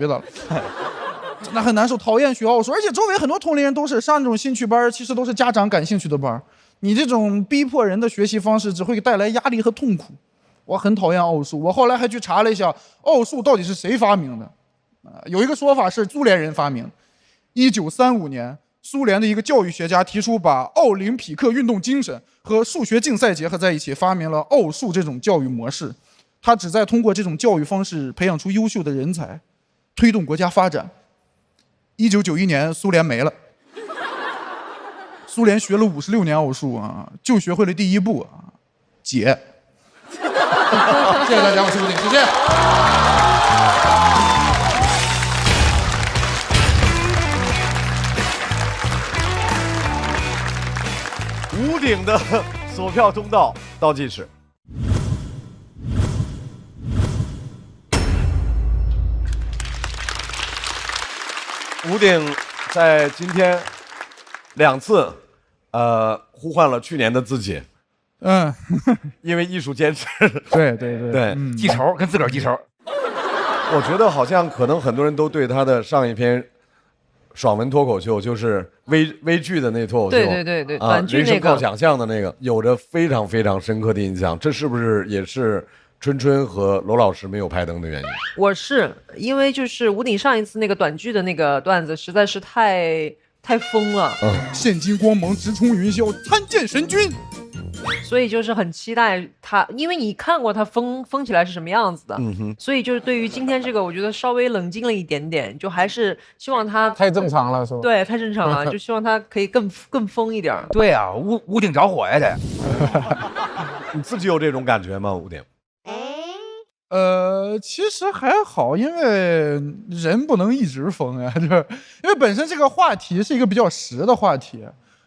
那很难受，讨厌学奥数，而且周围很多同龄人都是上这种兴趣班，其实都是家长感兴趣的班。你这种逼迫人的学习方式只会带来压力和痛苦。我很讨厌奥数，我后来还去查了一下，奥数到底是谁发明的？有一个说法是苏联人发明。1935年，苏联的一个教育学家提出把奥林匹克运动精神和数学竞赛结合在一起，发明了奥数这种教育模式。他旨在通过这种教育方式培养出优秀的人才，推动国家发展。1991年，苏联没了。苏联学了56年奥数啊，就学会了第一步啊，解。谢谢大家，我是吴鼎，谢谢。屋顶的索票通道倒计时。屋顶在今天2次，呼唤了去年的自己。因为艺术坚持。对，记仇，跟自个儿记仇。我觉得好像可能很多人都对他的上一篇爽文脱口秀，就是微剧的那脱口秀，对，短剧那个人生靠想象的那个，有着非常非常深刻的印象。这是不是也是春春和罗老师没有拍灯的原因？我是因为就是吴鼎上一次那个短剧的那个段子实在是太疯了，现今光芒直冲云霄，参见神君。所以就是很期待他，因为你看过他疯起来是什么样子的，所以就是对于今天这个，我觉得稍微冷静了一点点，就还是希望他太正常了，是吧？对，太正常了，就希望他可以更疯一点。对啊，屋顶着火呀，得。你自己有这种感觉吗？屋顶？其实还好，因为人不能一直疯呀，就是因为本身这个话题是一个比较实的话题。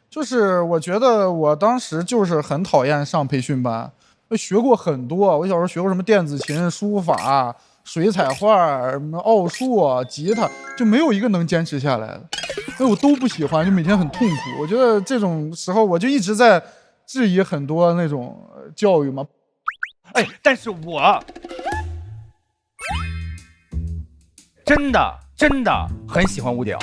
就是我觉得我当时就是很讨厌上培训班，学过很多。我小时候学过什么电子琴、书法、水彩画、什么奥数、吉他，就没有一个能坚持下来的。所以我都不喜欢，就每天很痛苦。我觉得这种时候我就一直在质疑很多那种教育嘛。哎，但是我真的很喜欢屋顶。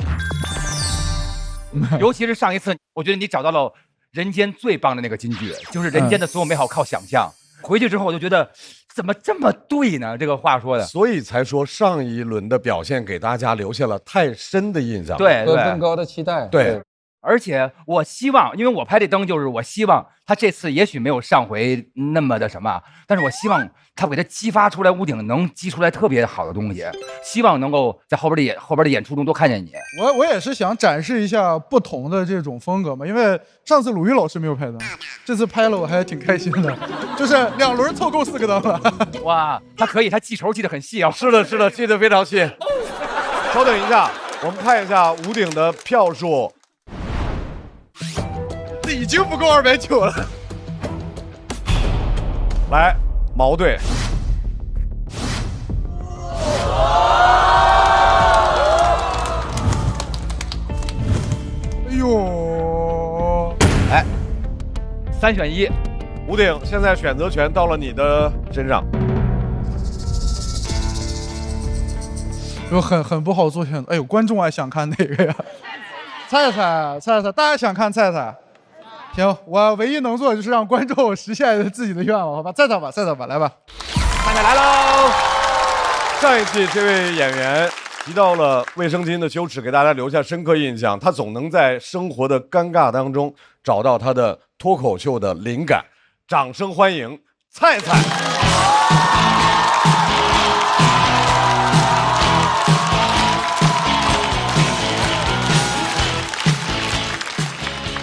尤其是上一次，我觉得你找到了人间最棒的那个金句，就是人间的所有美好靠想象。回去之后我就觉得怎么这么对呢？这个话说的，所以才说上一轮的表现给大家留下了太深的印象，对，和更高的期待。对，而且我希望，因为我拍这灯，就是我希望他这次也许没有上回那么的什么，但是我希望他给他激发出来，屋顶能激出来特别好的东西，希望能够在后边的演出中多看见你。我也是想展示一下不同的这种风格嘛，因为上次鲁豫老师没有拍灯，这次拍了我还挺开心的，就是2轮凑够4个灯了。哇，他可以，他记仇记得很细啊。是的，记得非常细。稍等一下，我们看一下屋顶的票数。这已经不够290了。来，毛队。哎呦，哎，3选1，屋顶现在选择权到了你的身上。就很不好做选择。哎呦，观众还想看哪个呀？菜菜，大家想看菜菜。行，我唯一能做的就是让观众实现自己的愿望，好吧？再找吧，来吧。菜菜来喽！上一季这位演员提到了卫生巾的羞耻，给大家留下深刻印象。他总能在生活的尴尬当中找到他的脱口秀的灵感。掌声欢迎菜菜。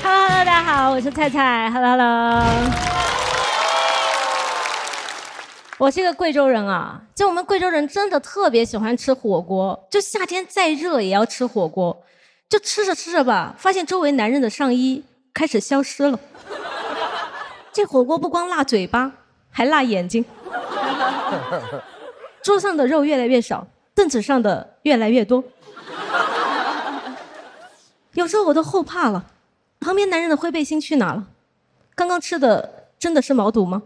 大家好，我是菜菜。Hello， 我是一个贵州人啊。就我们贵州人真的特别喜欢吃火锅，就夏天再热也要吃火锅。就吃着吧，发现周围男人的上衣开始消失了。这火锅不光辣嘴巴，还辣眼睛。桌上的肉越来越少，凳子上的越来越多。有时候我都后怕了。旁边男人的灰背心去哪了？刚刚吃的真的是毛肚吗？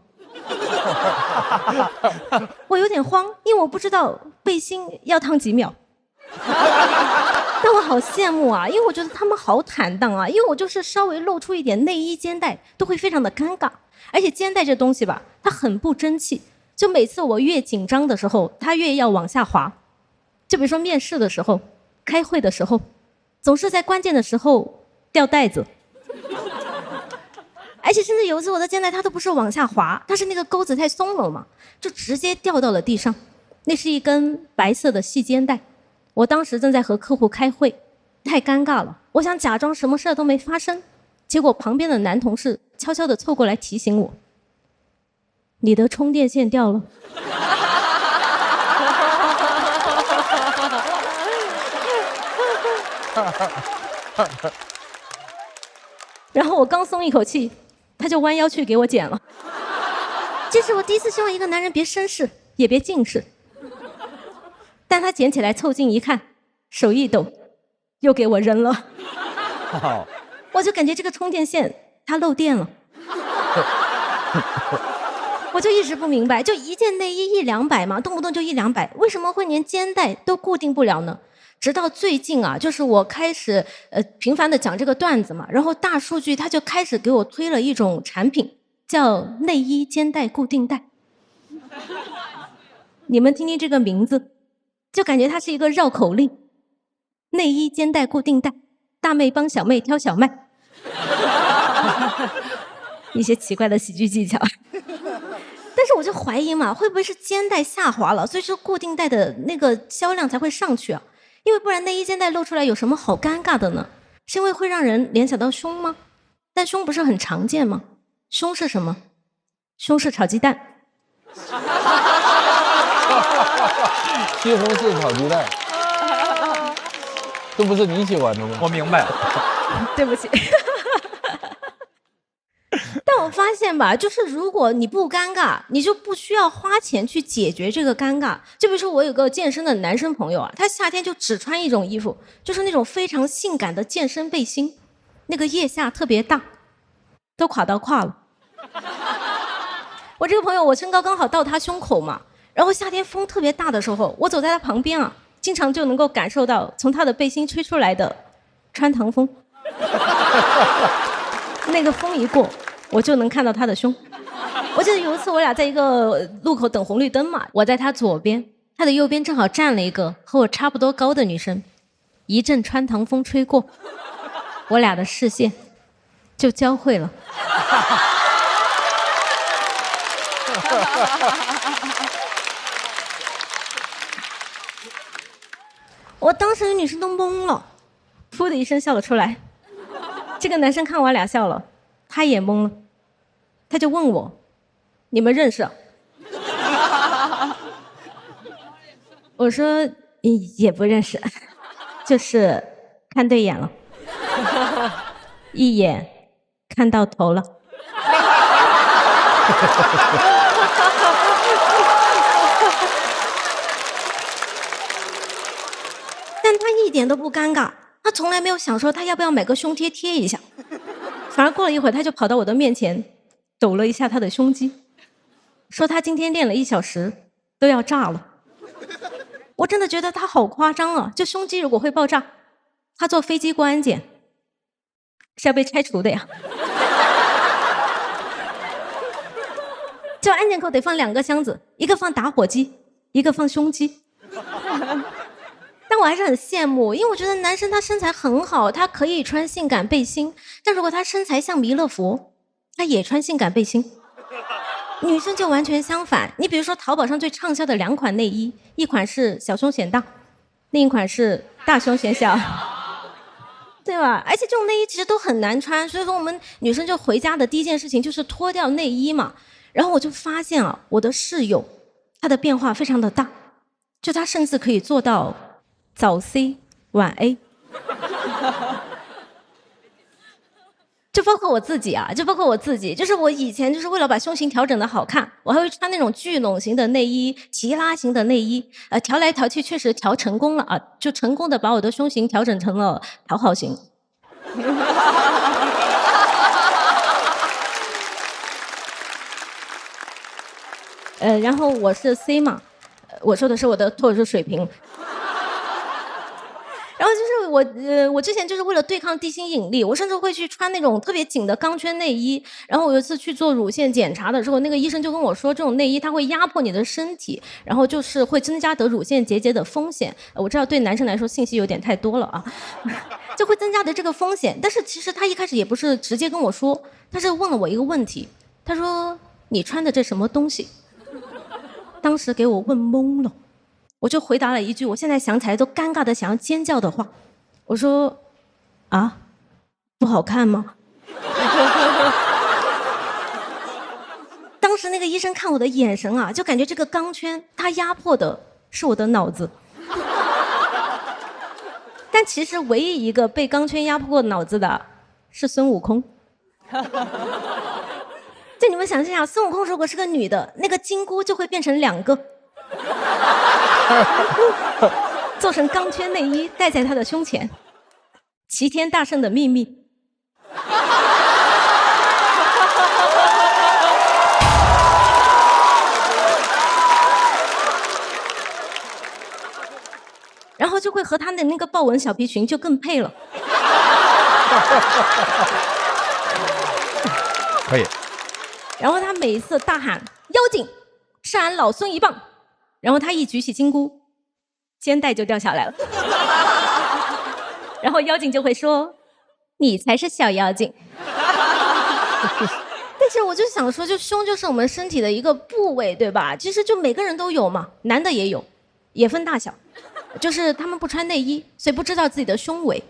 我有点慌，因为我不知道背心要烫几秒。但我好羡慕啊，因为我觉得他们好坦荡啊，因为我就是稍微露出一点内衣肩带都会非常的尴尬，而且肩带这东西吧，它很不争气，就每次我越紧张的时候，它越要往下滑。就比如说面试的时候，开会的时候，总是在关键的时候掉带子。而且甚至有一次我的肩带它都不是往下滑，它是那个钩子太松了嘛，就直接掉到了地上。那是一根白色的细肩带，我当时正在和客户开会，太尴尬了，我想假装什么事都没发生，结果旁边的男同事悄悄地凑过来提醒我：“你的充电线掉了。”然后我刚松一口气，他就弯腰去给我捡了。这是我第一次希望一个男人别绅士，也别近视。但他捡起来凑近一看，手一抖，又给我扔了。我就感觉这个充电线它漏电了。我就一直不明白，就一件内衣100-200嘛，动不动就100-200，为什么会连肩带都固定不了呢？直到最近啊，就是我开始频繁的讲这个段子嘛，然后大数据它就开始给我推了一种产品，叫内衣肩带固定带。你们听听这个名字，就感觉它是一个绕口令。内衣肩带固定带，大妹帮小妹挑小麦。一些奇怪的喜剧技巧。但是我就怀疑嘛，会不会是肩带下滑了，所以说固定带的那个销量才会上去啊？因为不然内衣肩带露出来有什么好尴尬的呢？是因为会让人联想到胸吗？但胸不是很常见吗？胸是什么？胸是炒鸡蛋。西红柿炒鸡蛋，这不是你喜欢的吗？我明白。对不起。但我发现吧，就是如果你不尴尬，你就不需要花钱去解决这个尴尬。就比如说我有个健身的男生朋友啊，他夏天就只穿一种衣服，就是那种非常性感的健身背心，那个腋下特别大，都垮到胯了。我这个朋友，我身高刚好到他胸口嘛，然后夏天风特别大的时候，我走在他旁边啊，经常就能够感受到从他的背心吹出来的穿堂风。那个风一过，我就能看到他的胸。我记得有一次我俩在一个路口等红绿灯嘛，我在他左边，他的右边正好站了一个和我差不多高的女生，一阵穿堂风吹过，我俩的视线就交汇了。我当时女生都懵了，噗的一声笑了出来。这个男生看我俩笑了，他也懵了，他就问我：“你们认识啊？”我说：“也不认识，就是看对眼了，一眼看到头了。”但他一点都不尴尬，他从来没有想说他要不要买个胸贴贴一下，反而过了一会儿，他就跑到我的面前，抖了一下他的胸肌，说他今天练了1小时，都要炸了。我真的觉得他好夸张啊！就胸肌如果会爆炸，他坐飞机过安检是要被拆除的呀。就安检口得放2个箱子，一个放打火机，一个放胸肌。但我还是很羡慕，因为我觉得男生他身材很好，他可以穿性感背心，但如果他身材像弥勒佛，他也穿性感背心。女生就完全相反，你比如说淘宝上最畅销的2款内衣，一款是小胸显大，另一款是大胸显小，对吧？而且这种内衣其实都很难穿，所以说我们女生就回家的第一件事情就是脱掉内衣嘛。然后我就发现啊，我的室友她的变化非常的大，就她甚至可以做到早 C 晚 A。就包括我自己啊，就是我以前就是为了把胸型调整的好看，我还会穿那种聚拢型的内衣、提拉型的内衣，调来调去确实调成功了啊，就成功的把我的胸型调整成了讨好型。然后我是 C 嘛，我说的是我的脱口秀水平。然后就是我之前就是为了对抗地心引力，我甚至会去穿那种特别紧的钢圈内衣。然后我有一次去做乳腺检查的时候，那个医生就跟我说，这种内衣它会压迫你的身体，然后就是会增加得乳腺结节的风险。我知道对男生来说信息有点太多了啊，就会增加的这个风险。但是其实他一开始也不是直接跟我说，他是问了我一个问题，他说你穿的这什么东西？当时给我问懵了。我就回答了一句我现在想起来都尴尬的想要尖叫的话，我说啊，不好看吗？当时那个医生看我的眼神啊，就感觉这个钢圈它压迫的是我的脑子。但其实唯一一个被钢圈压迫过脑子的是孙悟空。就你们想象一下，孙悟空如果是个女的，那个金箍就会变成2个，做成钢圈内衣戴在她的胸前。齐天大圣的秘密。然后就会和他的那个豹纹小皮裙就更配了。可以。然后他每一次大喊妖精，是俺老孙一棒，然后他一举起金箍，肩带就掉下来了。然后妖精就会说：“你才是小妖精。”但是我就想说，就胸就是我们身体的一个部位，对吧？其实就每个人都有嘛，男的也有，也分大小。就是他们不穿内衣，所以不知道自己的胸围。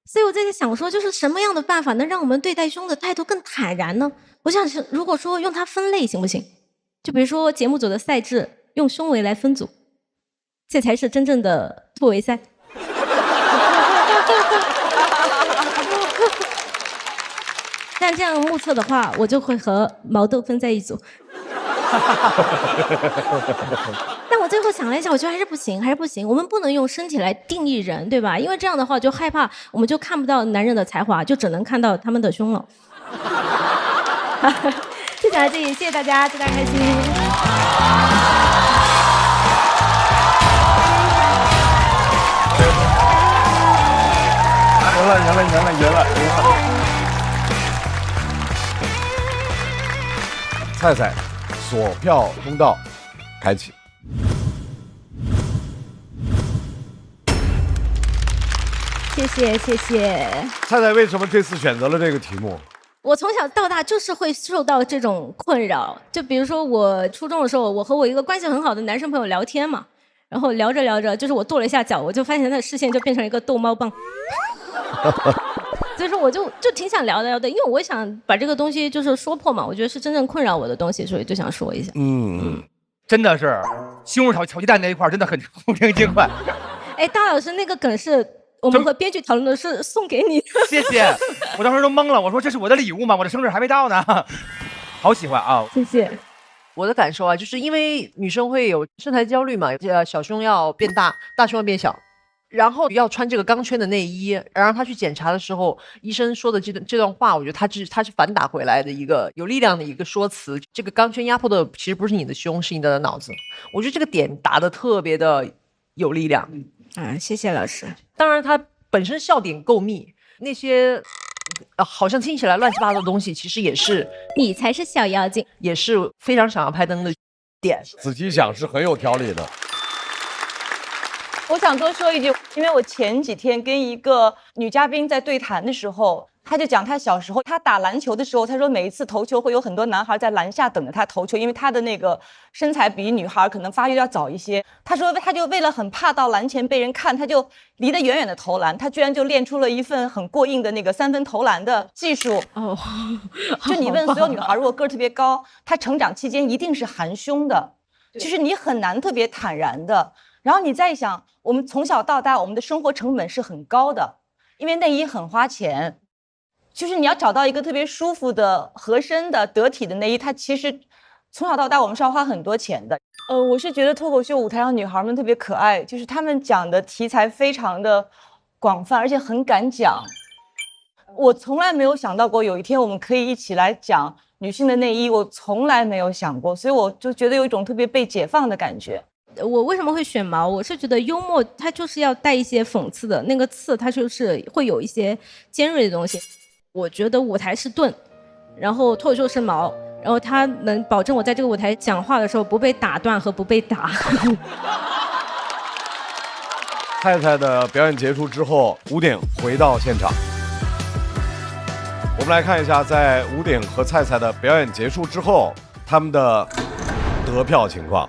所以我在想说，就是什么样的办法能让我们对待胸的态度更坦然呢？我想是，如果说用它分类行不行？就比如说节目组的赛制用胸围来分组，这才是真正的突围赛。但这样目测的话，我就会和毛豆分在一组。但我最后想了一下，我觉得还是不行，还是不行。我们不能用身体来定义人，对吧？因为这样的话，就害怕我们就看不到男人的才华，就只能看到他们的胸了。就讲到这里，谢谢大家，祝大家开心。赢了！菜菜，锁票通道开启。谢谢。菜菜为什么这次选择了这个题目？我从小到大就是会受到这种困扰，就比如说我初中的时候，我和我一个关系很好的男生朋友聊天嘛，然后聊着，就是我跺了一下脚，我就发现他的视线就变成了一个逗猫棒。所以说我就挺想聊的，因为我想把这个东西就是说破嘛，我觉得是真正困扰我的东西，所以就想说一下。真的是西红柿炒鸡蛋那一块真的很古灵精怪。哎，大老师那个梗是我们和编剧讨论的，是送给你的。谢谢，我当时都懵了，我说这是我的礼物吗？我的生日还没到呢。好喜欢啊！谢谢。我的感受啊，就是因为女生会有身材焦虑嘛，小胸要变大，大胸要变小。然后要穿这个钢圈的内衣，然后他去检查的时候，医生说的这段话，我觉得他是反打回来的一个有力量的一个说辞。这个钢圈压迫的其实不是你的胸，是你的脑子。我觉得这个点打得特别的有力量。谢谢老师。当然，他本身笑点够密，那些好像听起来乱七八糟的东西，其实也是你才是小妖精，也是非常想要拍灯的点。仔细想是很有条理的。我想多说一句，因为我前几天跟一个女嘉宾在对谈的时候，她就讲她小时候，她打篮球的时候，她说每一次投球会有很多男孩在篮下等着她投球，因为她的那个身材比女孩可能发育要早一些。她说她就为了很怕到篮前被人看，她就离得远远的投篮，她居然就练出了一份很过硬的那个3分投篮的技术。就你问所有女孩，如果个儿特别高，她成长期间一定是含胸的，就是你很难特别坦然的。然后你再想，我们从小到大，我们的生活成本是很高的，因为内衣很花钱，就是你要找到一个特别舒服的、合身的、得体的内衣，它其实从小到大我们是要花很多钱的。我是觉得脱口秀舞台上女孩们特别可爱，就是她们讲的题材非常的广泛，而且很敢讲。我从来没有想到过有一天我们可以一起来讲女性的内衣，我从来没有想过，所以我就觉得有一种特别被解放的感觉。我为什么会选毛？我是觉得幽默它就是要带一些讽刺的，那个刺它就是会有一些尖锐的东西。我觉得舞台是盾，然后脱口秀是矛，然后它能保证我在这个舞台讲话的时候不被打断和不被打。菜菜的表演结束之后，吴鼎回到现场。我们来看一下，在吴鼎和菜菜的表演结束之后，他们的得票情况。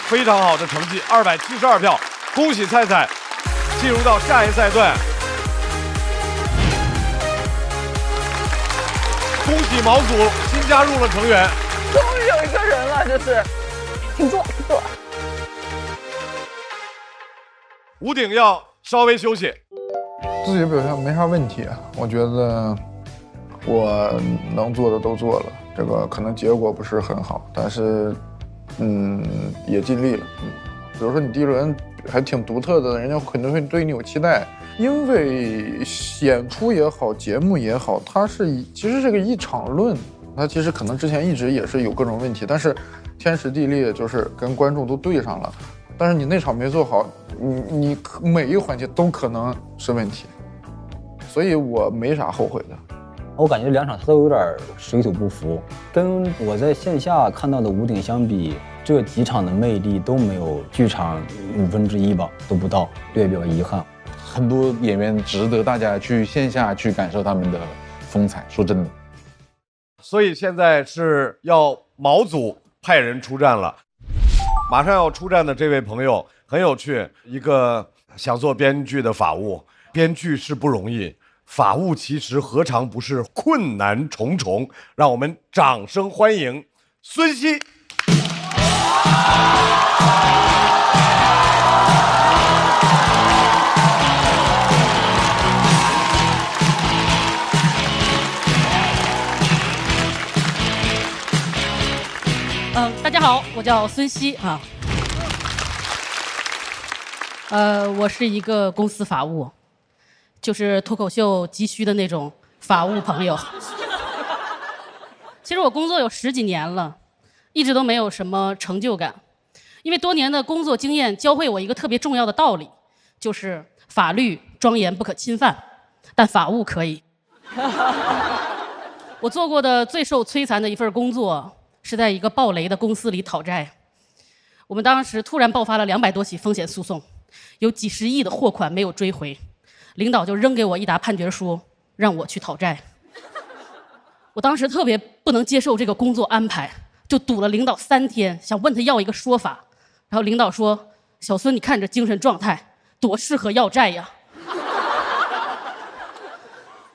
非常好的成绩，272票，恭喜菜菜进入到下一赛段。恭喜毛组新加入了成员，终于有一个人了，这是，请坐，请坐。吴鼎要稍微休息。自己表现没啥问题，我觉得我能做的都做了，这个可能结果不是很好，但是也尽力了。比如说你第一轮还挺独特的，人家肯定会对你有期待，因为演出也好，节目也好，它其实是个一场论，它其实可能之前一直也是有各种问题，但是天时地利就是跟观众都对上了，但是你那场没做好，你每一个环节都可能是问题，所以我没啥后悔的。我感觉2场他都有点水土不服，跟我在线下看到的吴鼎相比，这几场的魅力都没有剧场1/5吧，都不到，略表遗憾。很多演员值得大家去线下去感受他们的风采，说真的。所以现在是要毛组派人出战了。马上要出战的这位朋友很有趣，一个想做编剧的法务，编剧是不容易，法务其实何尝不是困难重重？让我们掌声欢迎孙熙。大家好，我叫孙熙啊。我是一个公司法务，就是脱口秀急需的那种法务朋友。其实我工作有10几年了，一直都没有什么成就感，因为多年的工作经验教会我一个特别重要的道理，就是法律庄严不可侵犯，但法务可以。我做过的最受摧残的一份工作是在一个暴雷的公司里讨债。我们当时突然爆发了200多起风险诉讼，有几十亿的货款没有追回，领导就扔给我一沓判决书，让我去讨债。我当时特别不能接受这个工作安排，就堵了领导3天，想问他要一个说法。然后领导说：“小孙，你看这精神状态，多适合要债呀。”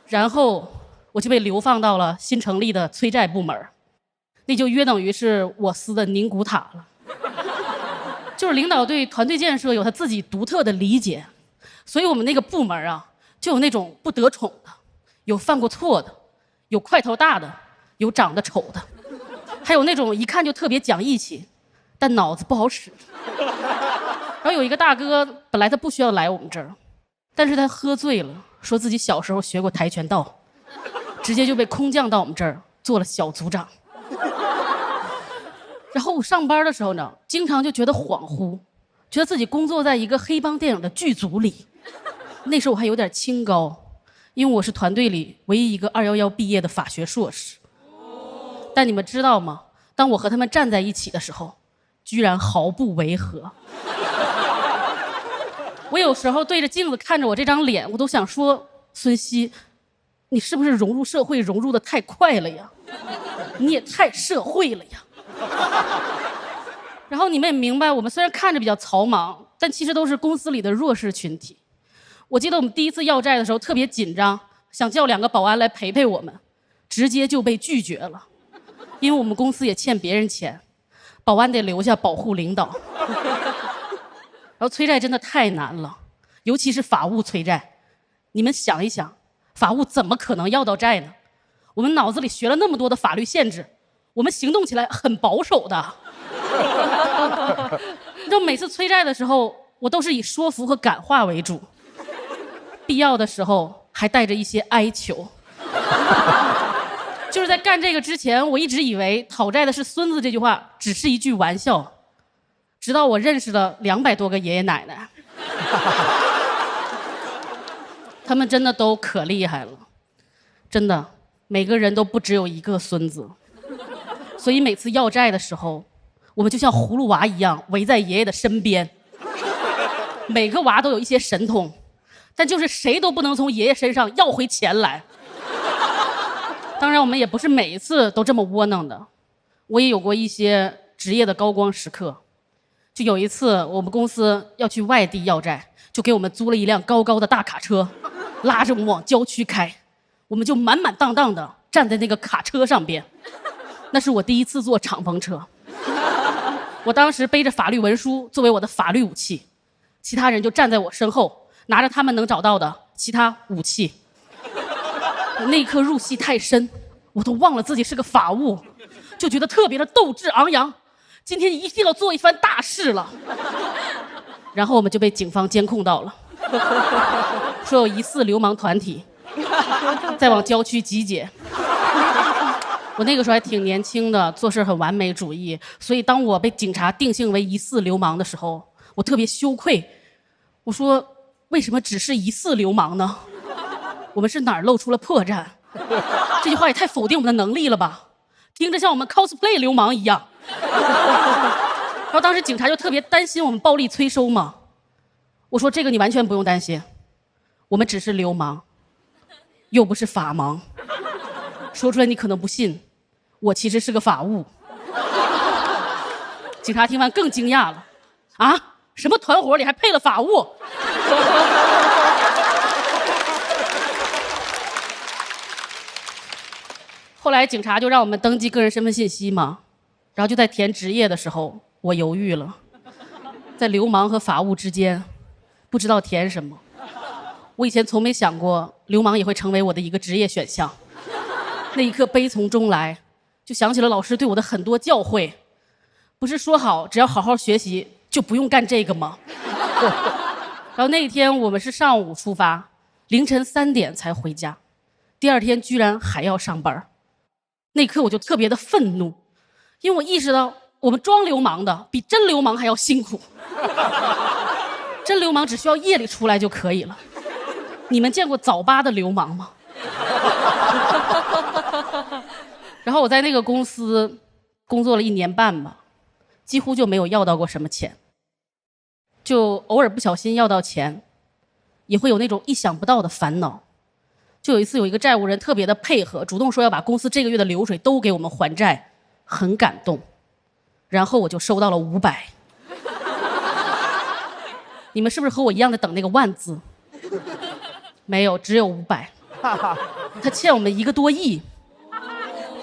然后我就被流放到了新成立的催债部门，那就约等于是我司的宁古塔了。就是领导对团队建设有他自己独特的理解，所以我们那个部门啊，就有那种不得宠的，有犯过错的，有块头大的，有长得丑的，还有那种一看就特别讲义气，但脑子不好使。然后有一个大哥，本来他不需要来我们这儿，但是他喝醉了，说自己小时候学过跆拳道，直接就被空降到我们这儿做了小组长。然后我上班的时候呢，经常就觉得恍惚，觉得自己工作在一个黑帮电影的剧组里。那时候我还有点清高，因为我是团队里唯一一个211毕业的法学硕士。但你们知道吗？当我和他们站在一起的时候，居然毫不违和。我有时候对着镜子看着我这张脸，我都想说：孙熙，你是不是融入社会融入的太快了呀？你也太社会了呀！然后你们也明白，我们虽然看着比较草莽，但其实都是公司里的弱势群体。我记得我们第一次要债的时候特别紧张，想叫2个保安来陪陪我们，直接就被拒绝了，因为我们公司也欠别人钱，保安得留下保护领导。然后催债真的太难了，尤其是法务催债。你们想一想，法务怎么可能要到债呢？我们脑子里学了那么多的法律限制，我们行动起来很保守的。你知道每次催债的时候，我都是以说服和感化为主，必要的时候还带着一些哀求。就是在干这个之前，我一直以为讨债的是孙子这句话只是一句玩笑，直到我认识了200多个爷爷奶奶，他们真的都可厉害了，真的，每个人都不只有一个孙子。所以每次要债的时候，我们就像葫芦娃一样围在爷爷的身边。每个娃都有一些神通，但就是谁都不能从爷爷身上要回钱来。当然我们也不是每一次都这么窝囊的，我也有过一些职业的高光时刻。就有一次我们公司要去外地要债，就给我们租了一辆高高的大卡车，拉着我们往郊区开，我们就满满当当的站在那个卡车上边。那是我第一次坐敞篷车，我当时背着法律文书作为我的法律武器，其他人就站在我身后，拿着他们能找到的其他武器。那一刻入戏太深，我都忘了自己是个法务，就觉得特别的斗志昂扬，今天一定要做一番大事了。然后我们就被警方监控到了，说有疑似流氓团体在往郊区集结。我那个时候还挺年轻的，做事很完美主义，所以当我被警察定性为疑似流氓的时候，我特别羞愧。我说为什么只是疑似流氓呢？我们是哪儿露出了破绽？这句话也太否定我们的能力了吧，听着像我们 cosplay 流氓一样。然后当时警察就特别担心我们暴力催收嘛。我说这个你完全不用担心，我们只是流氓，又不是法盲。说出来你可能不信，我其实是个法务。警察听完更惊讶了，啊，什么团伙里还配了法务？后来警察就让我们登记个人身份信息嘛，然后就在填职业的时候，我犹豫了，在流氓和法务之间，不知道填什么。我以前从没想过流氓也会成为我的一个职业选项。那一刻悲从中来，就想起了老师对我的很多教诲，不是说好只要好好学习就不用干这个吗？然后那一天我们是上午出发，凌晨3点才回家，第二天居然还要上班。那一刻我就特别的愤怒，因为我意识到我们装流氓的比真流氓还要辛苦。真流氓只需要夜里出来就可以了，你们见过早八的流氓吗？然后我在那个公司工作了1年半吧，几乎就没有要到过什么钱，就偶尔不小心要到钱，也会有那种意想不到的烦恼。就有一次有一个债务人特别的配合，主动说要把公司这个月的流水都给我们还债，很感动。然后我就收到了500。你们是不是和我一样在等那个万字？没有，只有500。他欠我们1个多亿，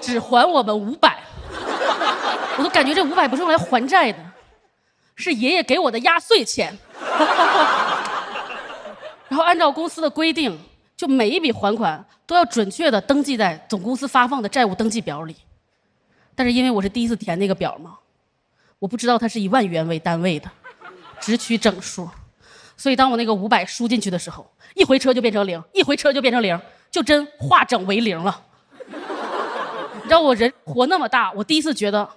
只还我们500。我都感觉这500不是用来还债的，是爷爷给我的压岁钱。然后按照公司的规定，就每一笔还款都要准确的登记在总公司发放的债务登记表里。但是因为我是第一次填那个表嘛，我不知道它是以万元为单位的，只取整数。所以当我那个500输进去的时候，一回车就变成0，一回车就变成0，就真化整为0了。你知道我人活那么大，我第一次觉得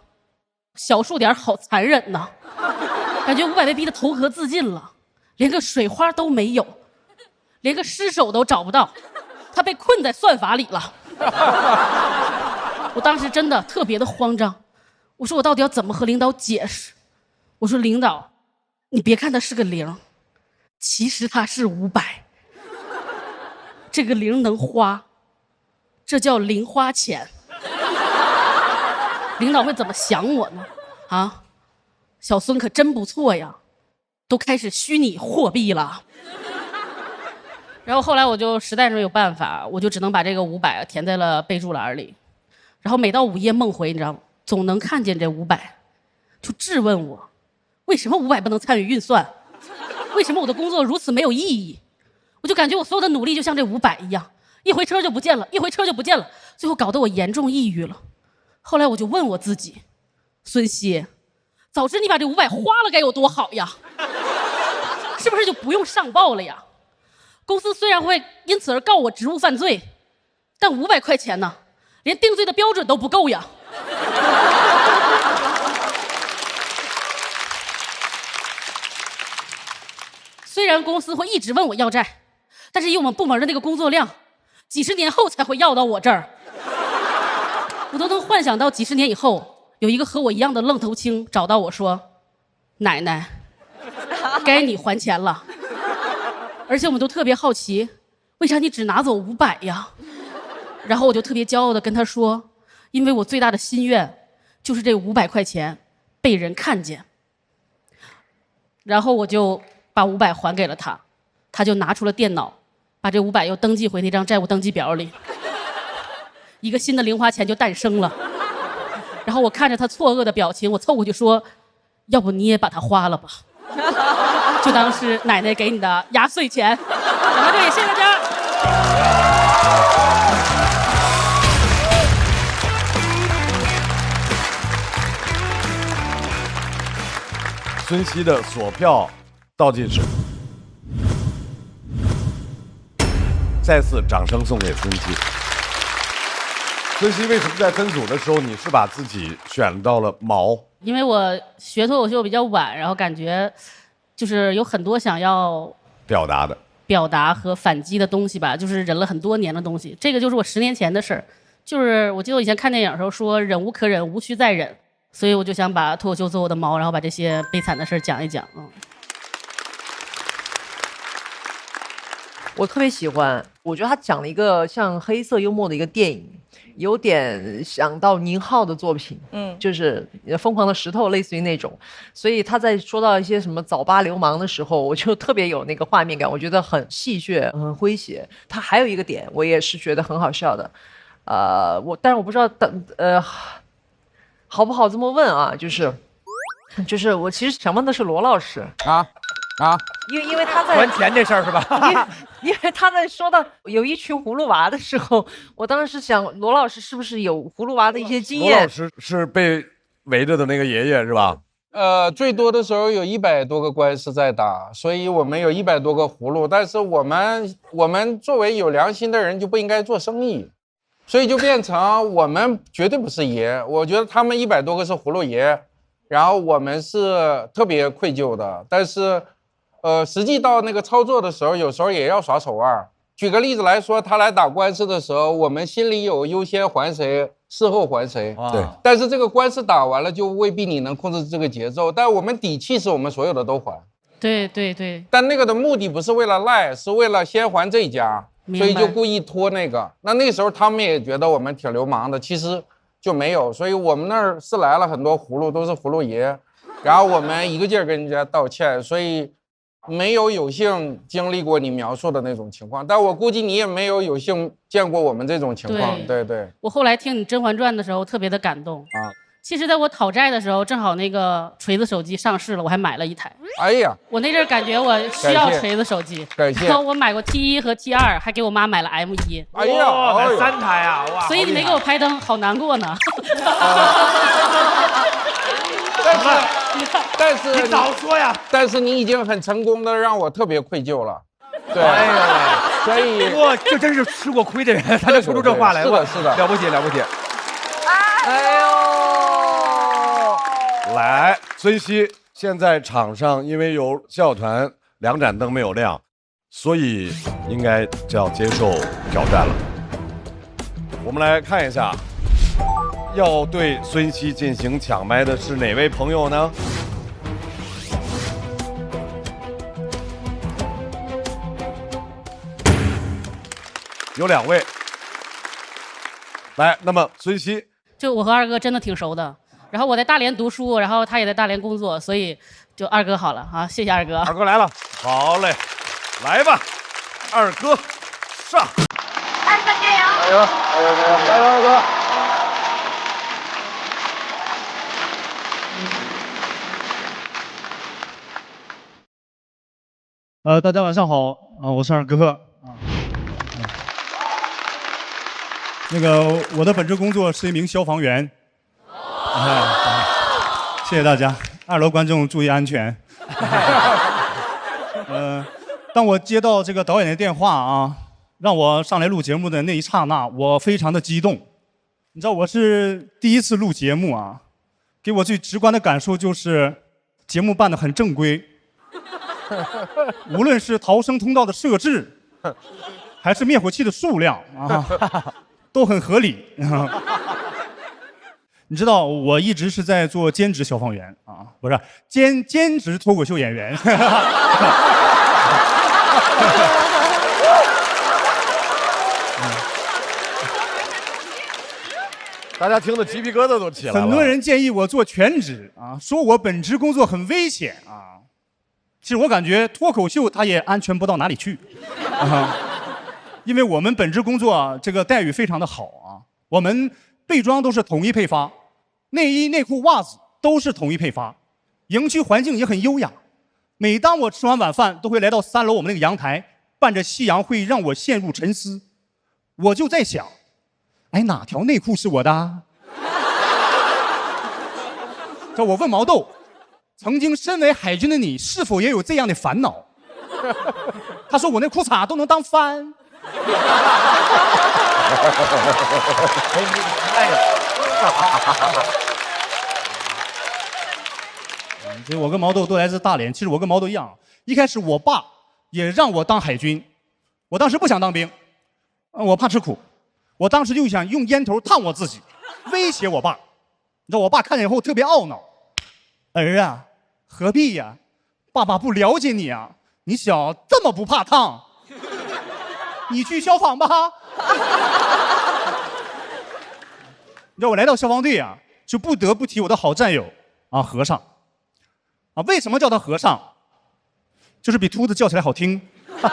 小数点好残忍呐，感觉500被逼得投河自尽了，连个水花都没有，连个尸首都找不到，他被困在算法里了。我当时真的特别的慌张，我说我到底要怎么和领导解释？我说领导，你别看它是个0，其实它是500，这个0能花，这叫零花钱。领导会怎么想我呢？啊，小孙可真不错呀，都开始虚拟货币了。然后后来我就实在是没有办法，我就只能把这个500填在了备注栏里。然后每到午夜梦回，你知道吗？总能看见这500，就质问我，为什么500不能参与运算？为什么我的工作如此没有意义？我就感觉我所有的努力就像这500一样，一回车就不见了，一回车就不见了，最后搞得我严重抑郁了。后来我就问我自己，孙熙，早知你把这500花了该有多好呀，是不是就不用上报了呀？公司虽然会因此而告我职务犯罪，但500块钱呢，连定罪的标准都不够呀。虽然公司会一直问我要债，但是以我们部门的那个工作量，几十年后才会要到我这儿。我都能幻想到几十年以后，有一个和我一样的愣头青找到我说，奶奶，该你还钱了。而且我们都特别好奇，为啥你只拿走500呀？然后我就特别骄傲地跟他说，因为我最大的心愿就是这500块钱被人看见。然后我就把500还给了他，他就拿出了电脑，把这500又登记回那张债务登记表里，一个新的零花钱就诞生了。然后我看着他错愕的表情，我凑过去说，要不你也把它花了吧。就当是奶奶给你的压岁钱。讲到这里，谢谢大家。孙熙的锁票倒计时，再次掌声送给孙熙。孙熙为什么在分组的时候你是把自己选到了毛？因为我学脱口秀比较晚，然后感觉就是有很多想要表达的。表达和反击的东西吧，就是忍了很多年的东西。这个就是我10年前的事儿，就是我记得我以前看电影的时候说忍无可忍，无需再忍，所以我就想把脱口秀做我的毛，然后把这些悲惨的事儿讲一讲。我特别喜欢，我觉得他讲了一个像黑色幽默的一个电影，有点想到宁浩的作品，就是疯狂的石头，类似于那种。所以他在说到一些什么早八流氓的时候，我就特别有那个画面感，我觉得很戏谑，很诙谐。他还有一个点，我也是觉得很好笑的，但是我不知道好不好这么问啊？就是我其实想问的是罗老师啊。因为他在还钱这事儿是吧？因为他在说到有一群葫芦娃的时候，我当时想罗老师是不是有葫芦娃的一些经验？罗老师是被围着的那个爷爷是吧？最多的时候有100多个官司在打，所以我们有100多个葫芦。但是我们作为有良心的人就不应该做生意，所以就变成我们绝对不是爷。我觉得他们100多个是葫芦爷，然后我们是特别愧疚的，但是。实际到那个操作的时候，有时候也要耍手腕。举个例子来说，他来打官司的时候，我们心里有优先还谁，事后还谁。对。但是这个官司打完了，就未必你能控制这个节奏。但我们底气是我们所有的都还。对对对。但那个的目的不是为了赖，是为了先还这家，所以就故意拖那个。那时候他们也觉得我们挺流氓的，其实就没有。所以我们那儿是来了很多葫芦，都是葫芦爷，然后我们一个劲儿跟人家道歉，所以。没有幸经历过你描述的那种情况，但我估计你也没有幸见过我们这种情况。对。我后来听你《甄嬛传》的时候特别的感动啊。其实在我讨债的时候，正好那个锤子手机上市了，我还买了一台。哎呀，我那阵儿感觉我需要锤子手机，感谢。然后我买过 T1和 T2，还给我妈买了 M1。哎呀，买3台啊！哇，所以你没给我拍灯，好难过呢。但是你早说呀！但是你已经很成功的让我特别愧疚了。对，所以哇，这真是吃过亏的人，他能说出这话来。是的，了不起了不起。哎呦，来，孙熙，现在场上因为有笑团2盏灯没有亮，所以应该就要接受挑战了。我们来看一下。要对孙熙进行抢麦的是哪位朋友呢？有2位。来，那么孙熙，就我和二哥真的挺熟的，然后我在大连读书，然后他也在大连工作，所以就二哥好了啊，谢谢二哥。二哥来了，好嘞，来吧，二哥上。二哥加油！加油！加油，二哥！大家晚上好啊，我是二哥啊。那个，我的本职工作是一名消防员。谢谢大家，2楼观众注意安全。当我接到这个导演的电话啊，让我上来录节目的那一刹那，我非常的激动。你知道我是第一次录节目啊，给我最直观的感受就是节目办得很正规。无论是逃生通道的设置，还是灭火器的数量啊，都很合理。你知道，我一直是在做兼职消防员啊，不是兼职脱口秀演员。大家听的鸡皮疙瘩都起来了。很多人建议我做全职啊，说我本职工作很危险啊。其实我感觉脱口秀它也安全不到哪里去，因为我们本职工作啊，这个待遇非常的好啊。我们备装都是统一配发，内衣、内裤、袜子都是统一配发，营区环境也很优雅，每当我吃完晚饭，都会来到3楼我们那个阳台，伴着夕阳会让我陷入沉思。我就在想，哎，哪条内裤是我的？这我问毛豆，曾经身为海军的你，是否也有这样的烦恼？他说我那裤衩都能当帆。其实我跟毛豆都来自大连，其实我跟毛豆一样，一开始我爸也让我当海军，我当时不想当兵，我怕吃苦，我当时就想用烟头烫我自己，威胁我爸。你知道我爸看见以后特别懊恼，儿啊，何必呀？爸爸不了解你啊，你小这么不怕烫，你去消防吧。你知道我来到消防队啊，就不得不提我的好战友啊，和尚。啊，为什么叫他和尚？就是比秃子叫起来好听。啊，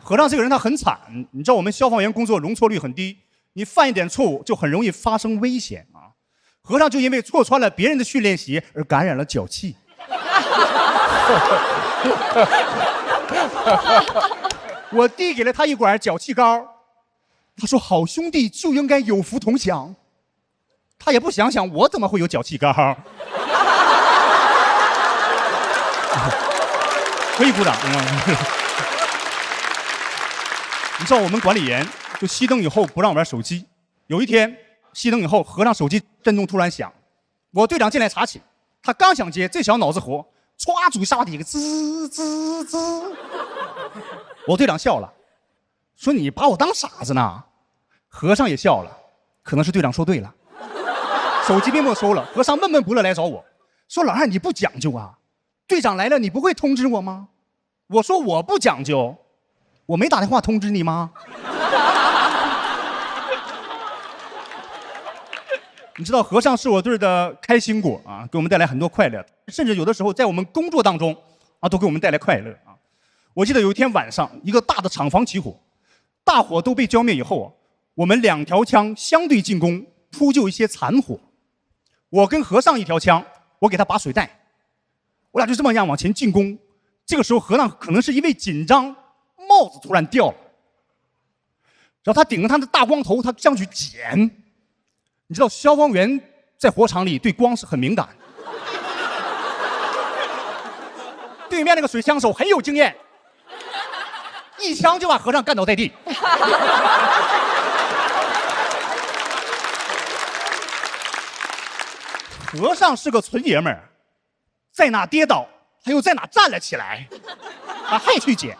和尚这个人他很惨，你知道我们消防员工作容错率很低，你犯一点错误就很容易发生危险啊。和尚就因为错穿了别人的训练鞋而感染了脚气。我递给了他一管脚气膏，他说：“好兄弟就应该有福同享。”他也不想想我怎么会有脚气膏。可以鼓掌。你知道我们管理员就熄灯以后不让玩手机。有一天熄灯以后，和尚手机震动突然响，我队长进来查寝，他刚想接，这小脑子活，歘嘴沙底个滋滋滋。我队长笑了，说：“你把我当傻子呢？”和尚也笑了，可能是队长说对了。手机被没收了，和尚闷闷不乐来找我，说：“老二你不讲究啊，队长来了你不会通知我吗？”我说：“我不讲究，我没打电话通知你吗？”你知道和尚是我队的开心果啊，给我们带来很多快乐，甚至有的时候在我们工作当中啊，都给我们带来快乐啊。我记得有一天晚上，一个大的厂房起火，大火都被浇灭以后啊，我们2条枪相对进攻，扑救一些残火。我跟和尚1条枪，我给他把水带，我俩就这么样往前进攻。这个时候和尚可能是因为紧张，帽子突然掉了，然后他顶着他的大光头，他这样去捡。你知道消防员在火场里对光是很敏感，对面那个水枪手很有经验，一枪就把和尚干倒在地。和尚是个纯爷们儿，在哪跌倒他又在哪站了起来，他还去捡。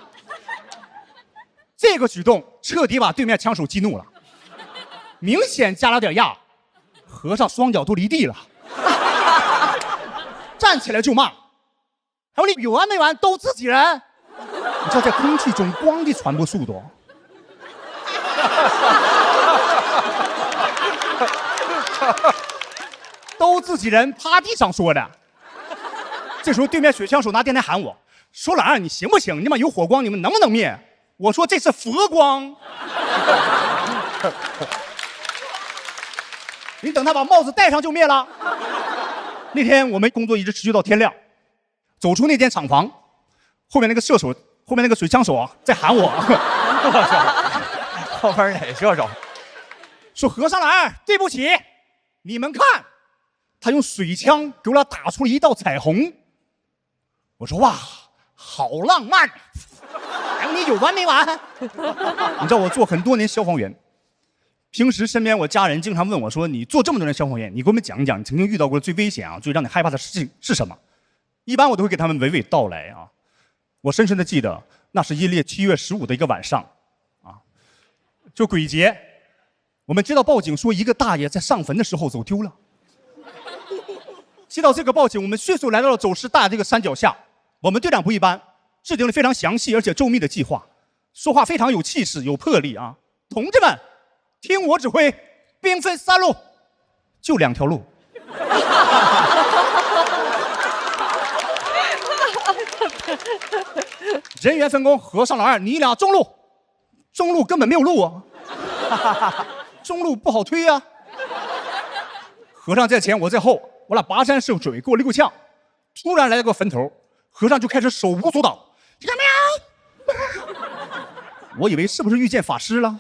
这个举动彻底把对面枪手激怒了，明显加了点压。和尚双脚都离地了，站起来就骂：“还有你有完没完？都自己人！”你知道在空气中光的传播速度，都自己人，趴地上说的。这时候对面水枪手拿电台喊我说：“老二，你行不行？你们有火光，你们能不能灭？”我说：“这是佛光。”你等他把帽子戴上就灭了。那天我们工作一直持续到天亮，走出那间厂房，后面那个射手，后面那个水枪手啊，在喊我。后边哪射手？说：“和尚老二，对不起，你们看，他用水枪给我俩打出了一道彩虹。”我说：“哇，好浪漫！哎，你有完没完？”你知道我做很多年消防员。平时身边我家人经常问我说：“你做这么多年消防员，你给我们讲一讲你曾经遇到过最危险啊、最让你害怕的事情是什么？”一般我都会给他们娓娓道来啊。我深深的记得，那是阴历7月15的一个晚上，啊，就鬼节，我们接到报警说一个大爷在上坟的时候走丢了。接到这个报警，我们迅速来到了走失大爷这个山脚下。我们队长不一般，制定了非常详细而且周密的计划，说话非常有气势、有魄力啊。同志们，听我指挥，兵分3路，就2条路。人员分工，和尚老二，你俩中路。中路根本没有路啊，中路不好推啊。和尚在前，我在后，我俩跋山涉水，给我溜个呛。突然来了个坟头，和尚就开始手舞足蹈，你干嘛呀？我以为是不是遇见法师了，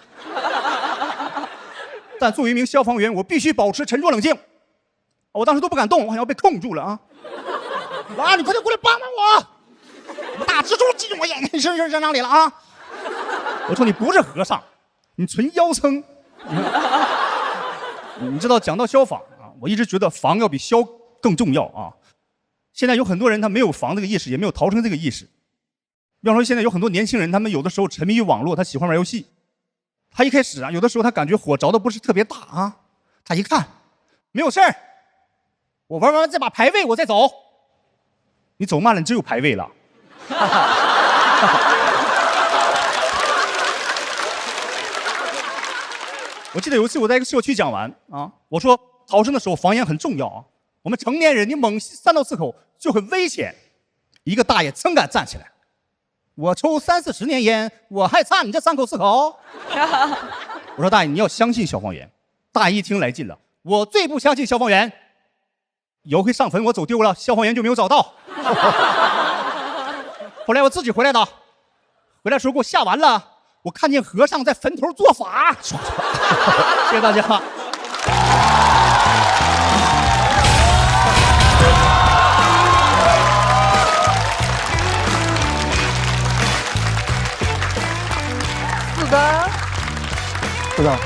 但作为一名消防员，我必须保持沉着冷静。我当时都不敢动，我好像被控住了啊！啊，你快点过来帮帮我！大蜘蛛进我身上里了啊！我说你不是和尚，你纯妖僧。你知道，讲到消防啊，我一直觉得防要比消更重要啊。现在有很多人他没有防这个意识，也没有逃生这个意识。比方说，现在有很多年轻人，他们有的时候沉迷于网络，他喜欢玩游戏。他一开始啊，有的时候他感觉火着的不是特别大啊，他一看没有事儿，我玩完这把排位我再走。你走慢了，你只有排位了。我记得有一次我在一个社区讲完啊，我说逃生的时候防烟很重要啊。我们成年人你猛吸3到4口就很危险。一个大爷噌敢站起来，我抽30-40年烟，我还差你这3口4口。我说大爷你要相信消防员。大爷一听来劲了，我最不相信消防员。有回上坟我走丢了，消防员就没有找到。后来我自己回来的，回来时候给我吓完了。我看见和尚在坟头做法。谢谢大家。是的。哇！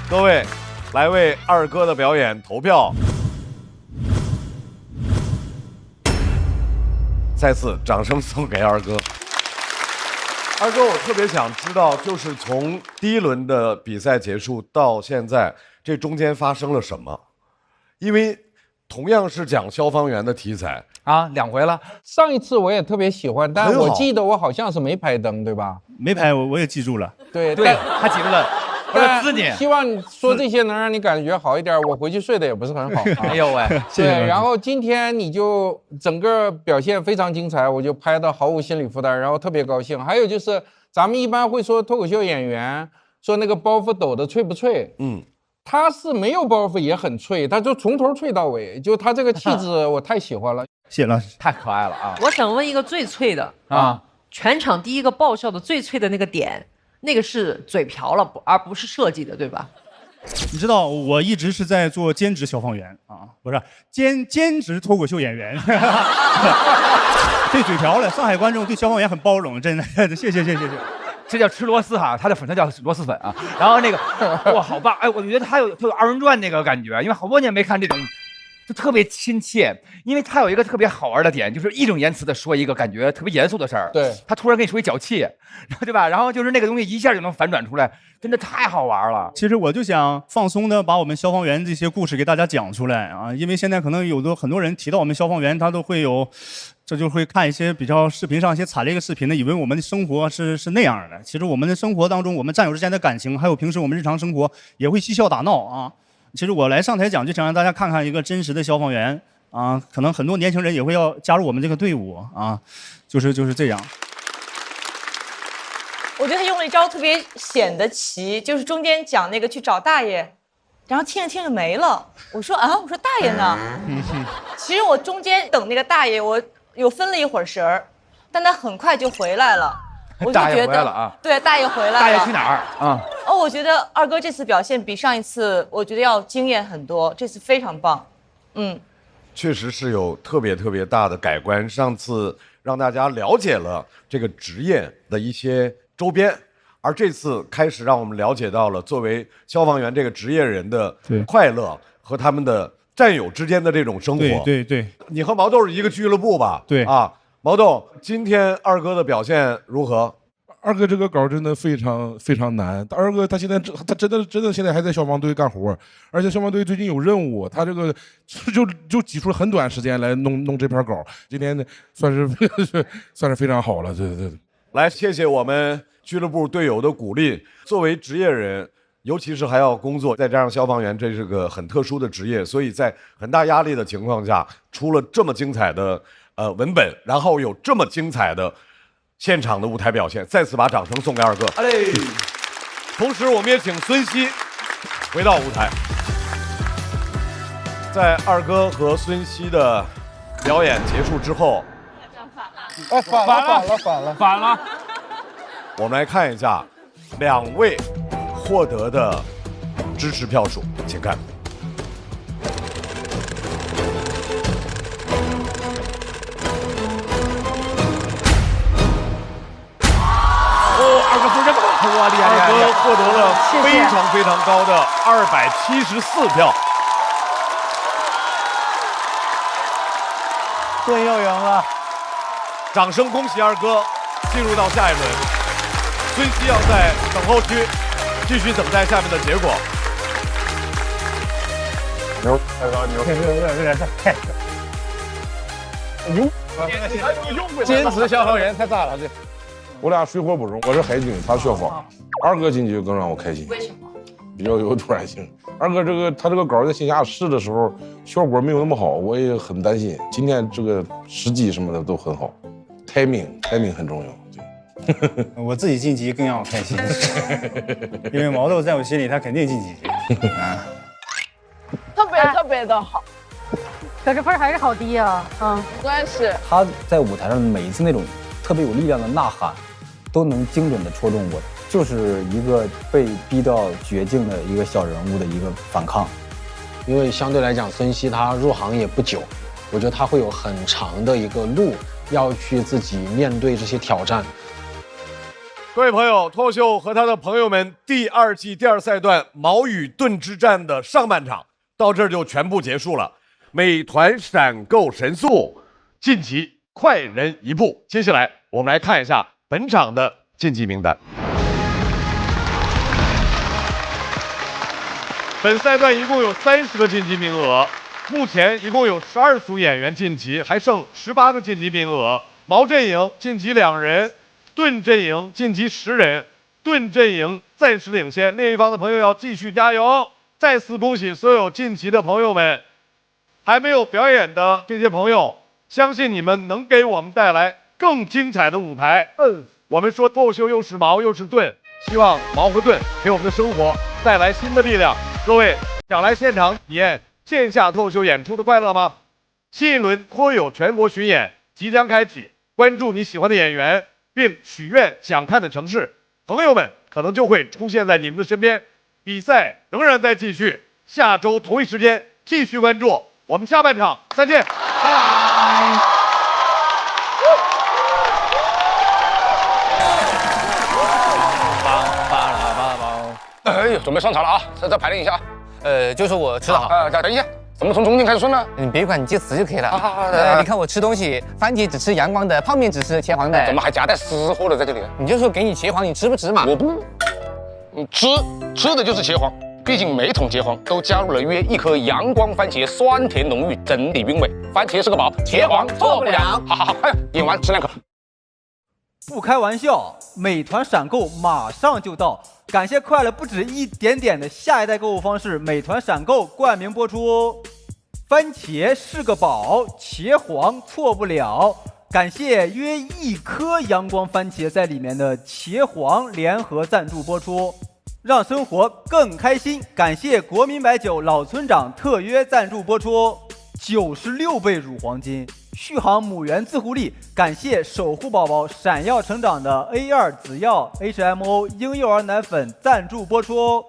各位，来为二哥的表演投票。再次掌声送给二哥。二哥，我特别想知道，就是从第1轮的比赛结束到现在，这中间发生了什么？因为同样是讲消防员的题材啊，2回了。上一次我也特别喜欢，但我记得我好像是没拍灯，对吧？没拍，我也记住了。对，他记住了。但希望你说这些能让你感觉好一点。我回去睡得也不是很好。哎呦喂，对，然后今天你就整个表现非常精彩，我就拍的毫无心理负担，然后特别高兴。还有就是咱们一般会说脱口秀演员说那个包袱抖的脆不脆？他是没有包袱也很脆，他就从头脆到尾，就他这个气质我太喜欢了。谢谢老师，太可爱了啊！我想问一个最脆的啊，全场第一个爆笑的最脆的那个点。那个是嘴瓢了，而不是设计的，对吧？你知道，我一直是在做兼职消防员啊，不是兼职脱口秀演员。对嘴瓢了，上海观众对消防员很包容，真的，谢谢。这叫吃螺丝哈，他的粉丝叫螺蛳粉啊。然后那个，哇，好棒！哎，我觉得他有2人转那个感觉，因为好多年没看这种。就特别亲切，因为他有一个特别好玩的点，就是义正言辞的说一个感觉特别严肃的事儿，对，他突然跟你说一脚气，对吧？然后就是那个东西一下就能反转出来，真的太好玩了。其实我就想放松的把我们消防员这些故事给大家讲出来啊，因为现在可能很多人提到我们消防员，他都会这就会看一些比较视频上一些惨烈的视频呢，以为我们的生活是那样的。其实我们的生活当中，我们战友之间的感情，还有平时我们日常生活也会嬉笑打闹啊。其实我来上台讲，就想让大家看看一个真实的消防员啊，可能很多年轻人也会要加入我们这个队伍啊，就是这样。我觉得他用了一招特别显得奇，就是中间讲那个去找大爷，然后听着没了。我说大爷呢？其实我中间等那个大爷，我有分了一会儿神儿，但他很快就回来了。我就觉得对，大爷回来了。大爷去哪儿啊？我觉得二哥这次表现比上一次，我觉得要惊艳很多，这次非常棒。确实是有特别大的改观。上次让大家了解了这个职业的一些周边，而这次开始让我们了解到了作为消防员这个职业人的快乐和他们的战友之间的这种生活。对，你和毛豆是一个俱乐部吧？对啊。毛豆，今天二哥的表现如何？二哥这个稿真的非常难。二哥他现在他真的现在还在消防队干活，而且消防队最近有任务，他这个就挤出了很短时间来弄这篇稿。今天算是非常好了，对。来，谢谢我们俱乐部队友的鼓励。作为职业人，尤其是还要工作，再加上消防员，这是个很特殊的职业，所以在很大压力的情况下，出了这么精彩的文本，然后有这么精彩的现场的舞台表现，再次把掌声送给二哥。同时，我们也请孙熙回到舞台。在二哥和孙熙的表演结束之后，哎，反了，我们来看一下2位获得的支持票数，请看。二哥分真高，我厉害！二哥获得了谢谢非常高的274票。盾又赢了，掌声恭喜二哥进入到下一轮。孙熙要在等候区继续等待下面的结果。牛，太高牛！牛！坚持消防员太炸了，这。我俩水火不容，我是海军，他消防。二哥进去更让我开心。为什么？比较有突然性。二哥他这个稿在线下试的时候效果没有那么好，我也很担心。今天这个时机什么的都很好 ，timing 很重要。对，我自己晋级更让我开心，因为毛豆在我心里他肯定晋级。特别的好，可是分还是好低啊。不关是他在舞台上每一次那种特别有力量的呐喊，都能精准的戳中我，就是一个被逼到绝境的一个小人物的一个反抗。因为相对来讲，孙熙他入行也不久，我觉得他会有很长的一个路要去自己面对这些挑战。各位朋友，脱口秀和他的朋友们第2季第2赛段矛与盾之战的上半场到这儿就全部结束了。美团闪购神速晋级快人一步。接下来我们来看一下本场的晋级名单。本赛段一共有30个晋级名额，目前一共有12组演员晋级，还剩18个晋级名额。毛阵营晋级2人，盾阵营晋级10人，盾阵营暂时领先，另一方的朋友要继续加油。再次恭喜所有晋级的朋友们，还没有表演的这些朋友，相信你们能给我们带来更精彩的舞台。我们说脱口秀又是矛又是盾，希望矛和盾给我们的生活带来新的力量。各位想来现场体验线下脱口秀演出的快乐吗？新一轮脱友全国巡演即将开启，关注你喜欢的演员，并许愿想看的城市，朋友们可能就会出现在你们的身边。比赛仍然在继续，下周同一时间继续关注。我们下半场再见，拜拜。哎呦，准备上场了啊！再排练一下。就是我吃的好。等一下，怎么从中间开始顺呢？你别管，你记词就可以了。你看我吃东西，番茄只吃阳光的，泡面只吃茄黄的。怎么还夹带私货的在这里？你就说给你茄黄，你吃不吃嘛？我不，吃的就是茄黄。毕竟每桶茄黄都加入了约1颗阳光番茄，酸甜浓郁，整体韵味。番茄是个宝，茄黄错不了。好，快演完吃2口。不开玩笑，美团闪购马上就到，感谢快了不止一点点的下一代购物方式，美团闪购冠名播出。番茄是个宝，茄黄错不了，感谢约1颗阳光番茄在里面的茄黄联合赞助播出，让生活更开心。感谢国民白酒老村长特约赞助播出，96倍乳黄金。续航母源自护力，感谢守护宝宝闪耀成长的 A2 紫药 HMO 婴幼儿奶粉赞助播出。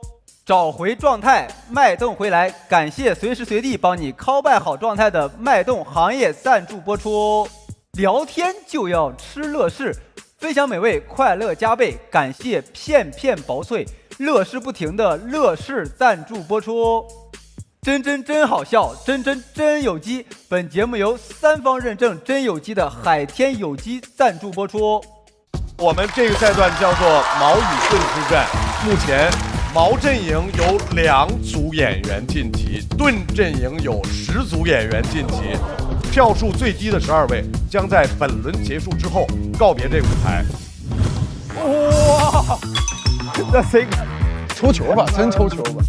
找回状态，脉动回来，感谢随时随地帮你call back好状态的脉动行业赞助播出。聊天就要吃乐事，分享美味，快乐加倍，感谢片片薄脆，乐事不停的乐事赞助播出。真好笑，真有机。本节目由3方认证真有机的海天有机赞助播出。我们这个赛段叫做矛与盾之战，目前矛阵营有2组演员晋级，盾阵营有10组演员晋级，票数最低的12位将在本轮结束之后告别这个舞台。哇，那谁抽球吧，真抽球吧。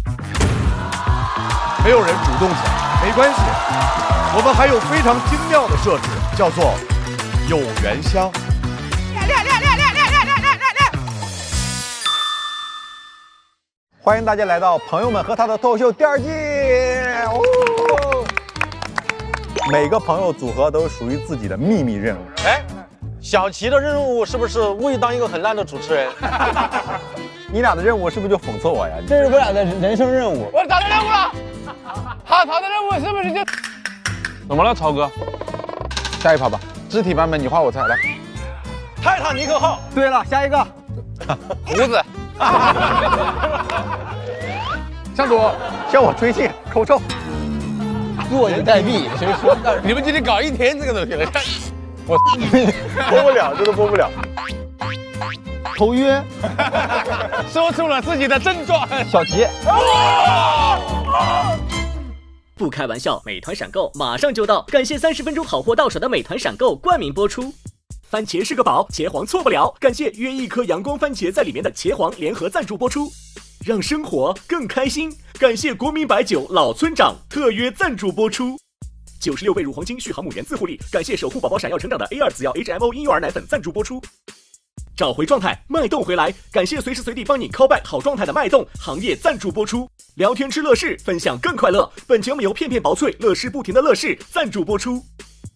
没有人主动抢，没关系，我们还有非常精妙的设置，叫做有缘香。欢迎大家来到《朋友们和他的脱口秀》第2季。每个朋友组合都属于自己的秘密任务。哎，小齐的任务是不是故意当一个很烂的主持人？你俩的任务是不是就讽刺我呀？这是我俩的人生任务。我找到任务了，哈曹的任务是不是就？怎么了，曹哥？下一趴吧，肢体版本你画我猜，来。泰坦尼克号。对了，下一个。胡子。向左，向我推进，口臭。坐以待毙，谁说？你们今天搞一天这个东西了，我播不了，真的播不了。头晕，说出了自己的症状。小齐。不开玩笑，美团闪购马上就到，感谢30分钟好货到手的美团闪购冠名播出。番茄是个宝，茄皇错不了，感谢约一颗阳光番茄在里面的茄皇联合赞助播出。让生活更开心，感谢国民白酒老村长特约赞助播出。96倍乳黄金续航母源自护理，感谢守护宝宝闪耀成长的 A2 紫药 HMO 婴幼儿奶粉赞助播出。找回状态，脉动回来，感谢随时随地帮你 call back 好状态的脉动行业赞助播出。聊天吃乐事，分享更快乐，本节目由片片薄脆乐事不停的乐事赞助播出。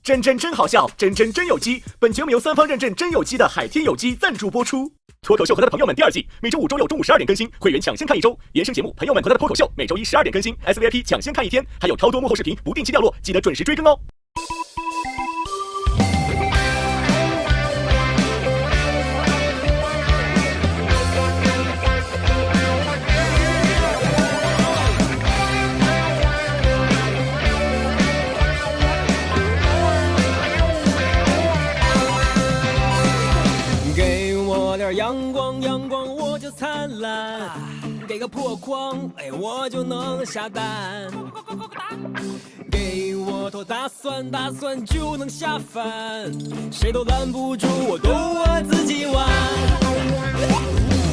真好笑，真有机，本节目由3方认证真有机的海天有机赞助播出。脱口秀和他的朋友们第2季，每周5、周6中午12点更新，会员抢先看1周。延伸节目《朋友们和他的脱口秀》，每周1 12点更新 ，SVIP 抢先看1天，还有超多幕后视频不定期掉落，记得准时追更哦。阳光我就灿烂，给个破框，哎，我就能下蛋。给我坨大蒜就能下饭，谁都拦不住我，都我自己玩。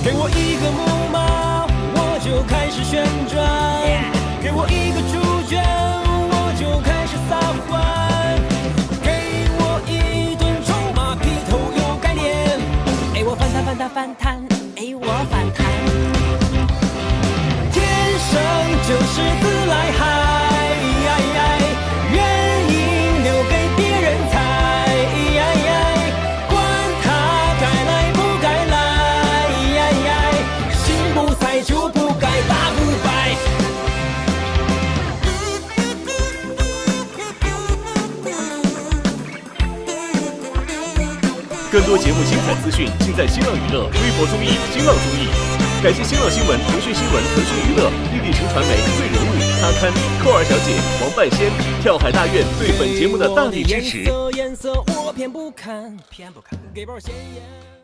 给我一个木马，我就开始旋转。给我一个主角，我就开始撒欢。反弹，哎，我反弹。天生就是自来嗨，原因留给别人猜，管他该来不该来，心不塞就不该打不败。更多节目精彩资讯，尽在新浪娱乐、微博综艺、新浪综艺。感谢新浪新闻、腾讯新闻、腾讯娱乐、立地城传媒、最人物、他刊、扣儿小姐、王半仙、跳海大院对本节目的大力支持。颜色我偏不看，给包鲜艳。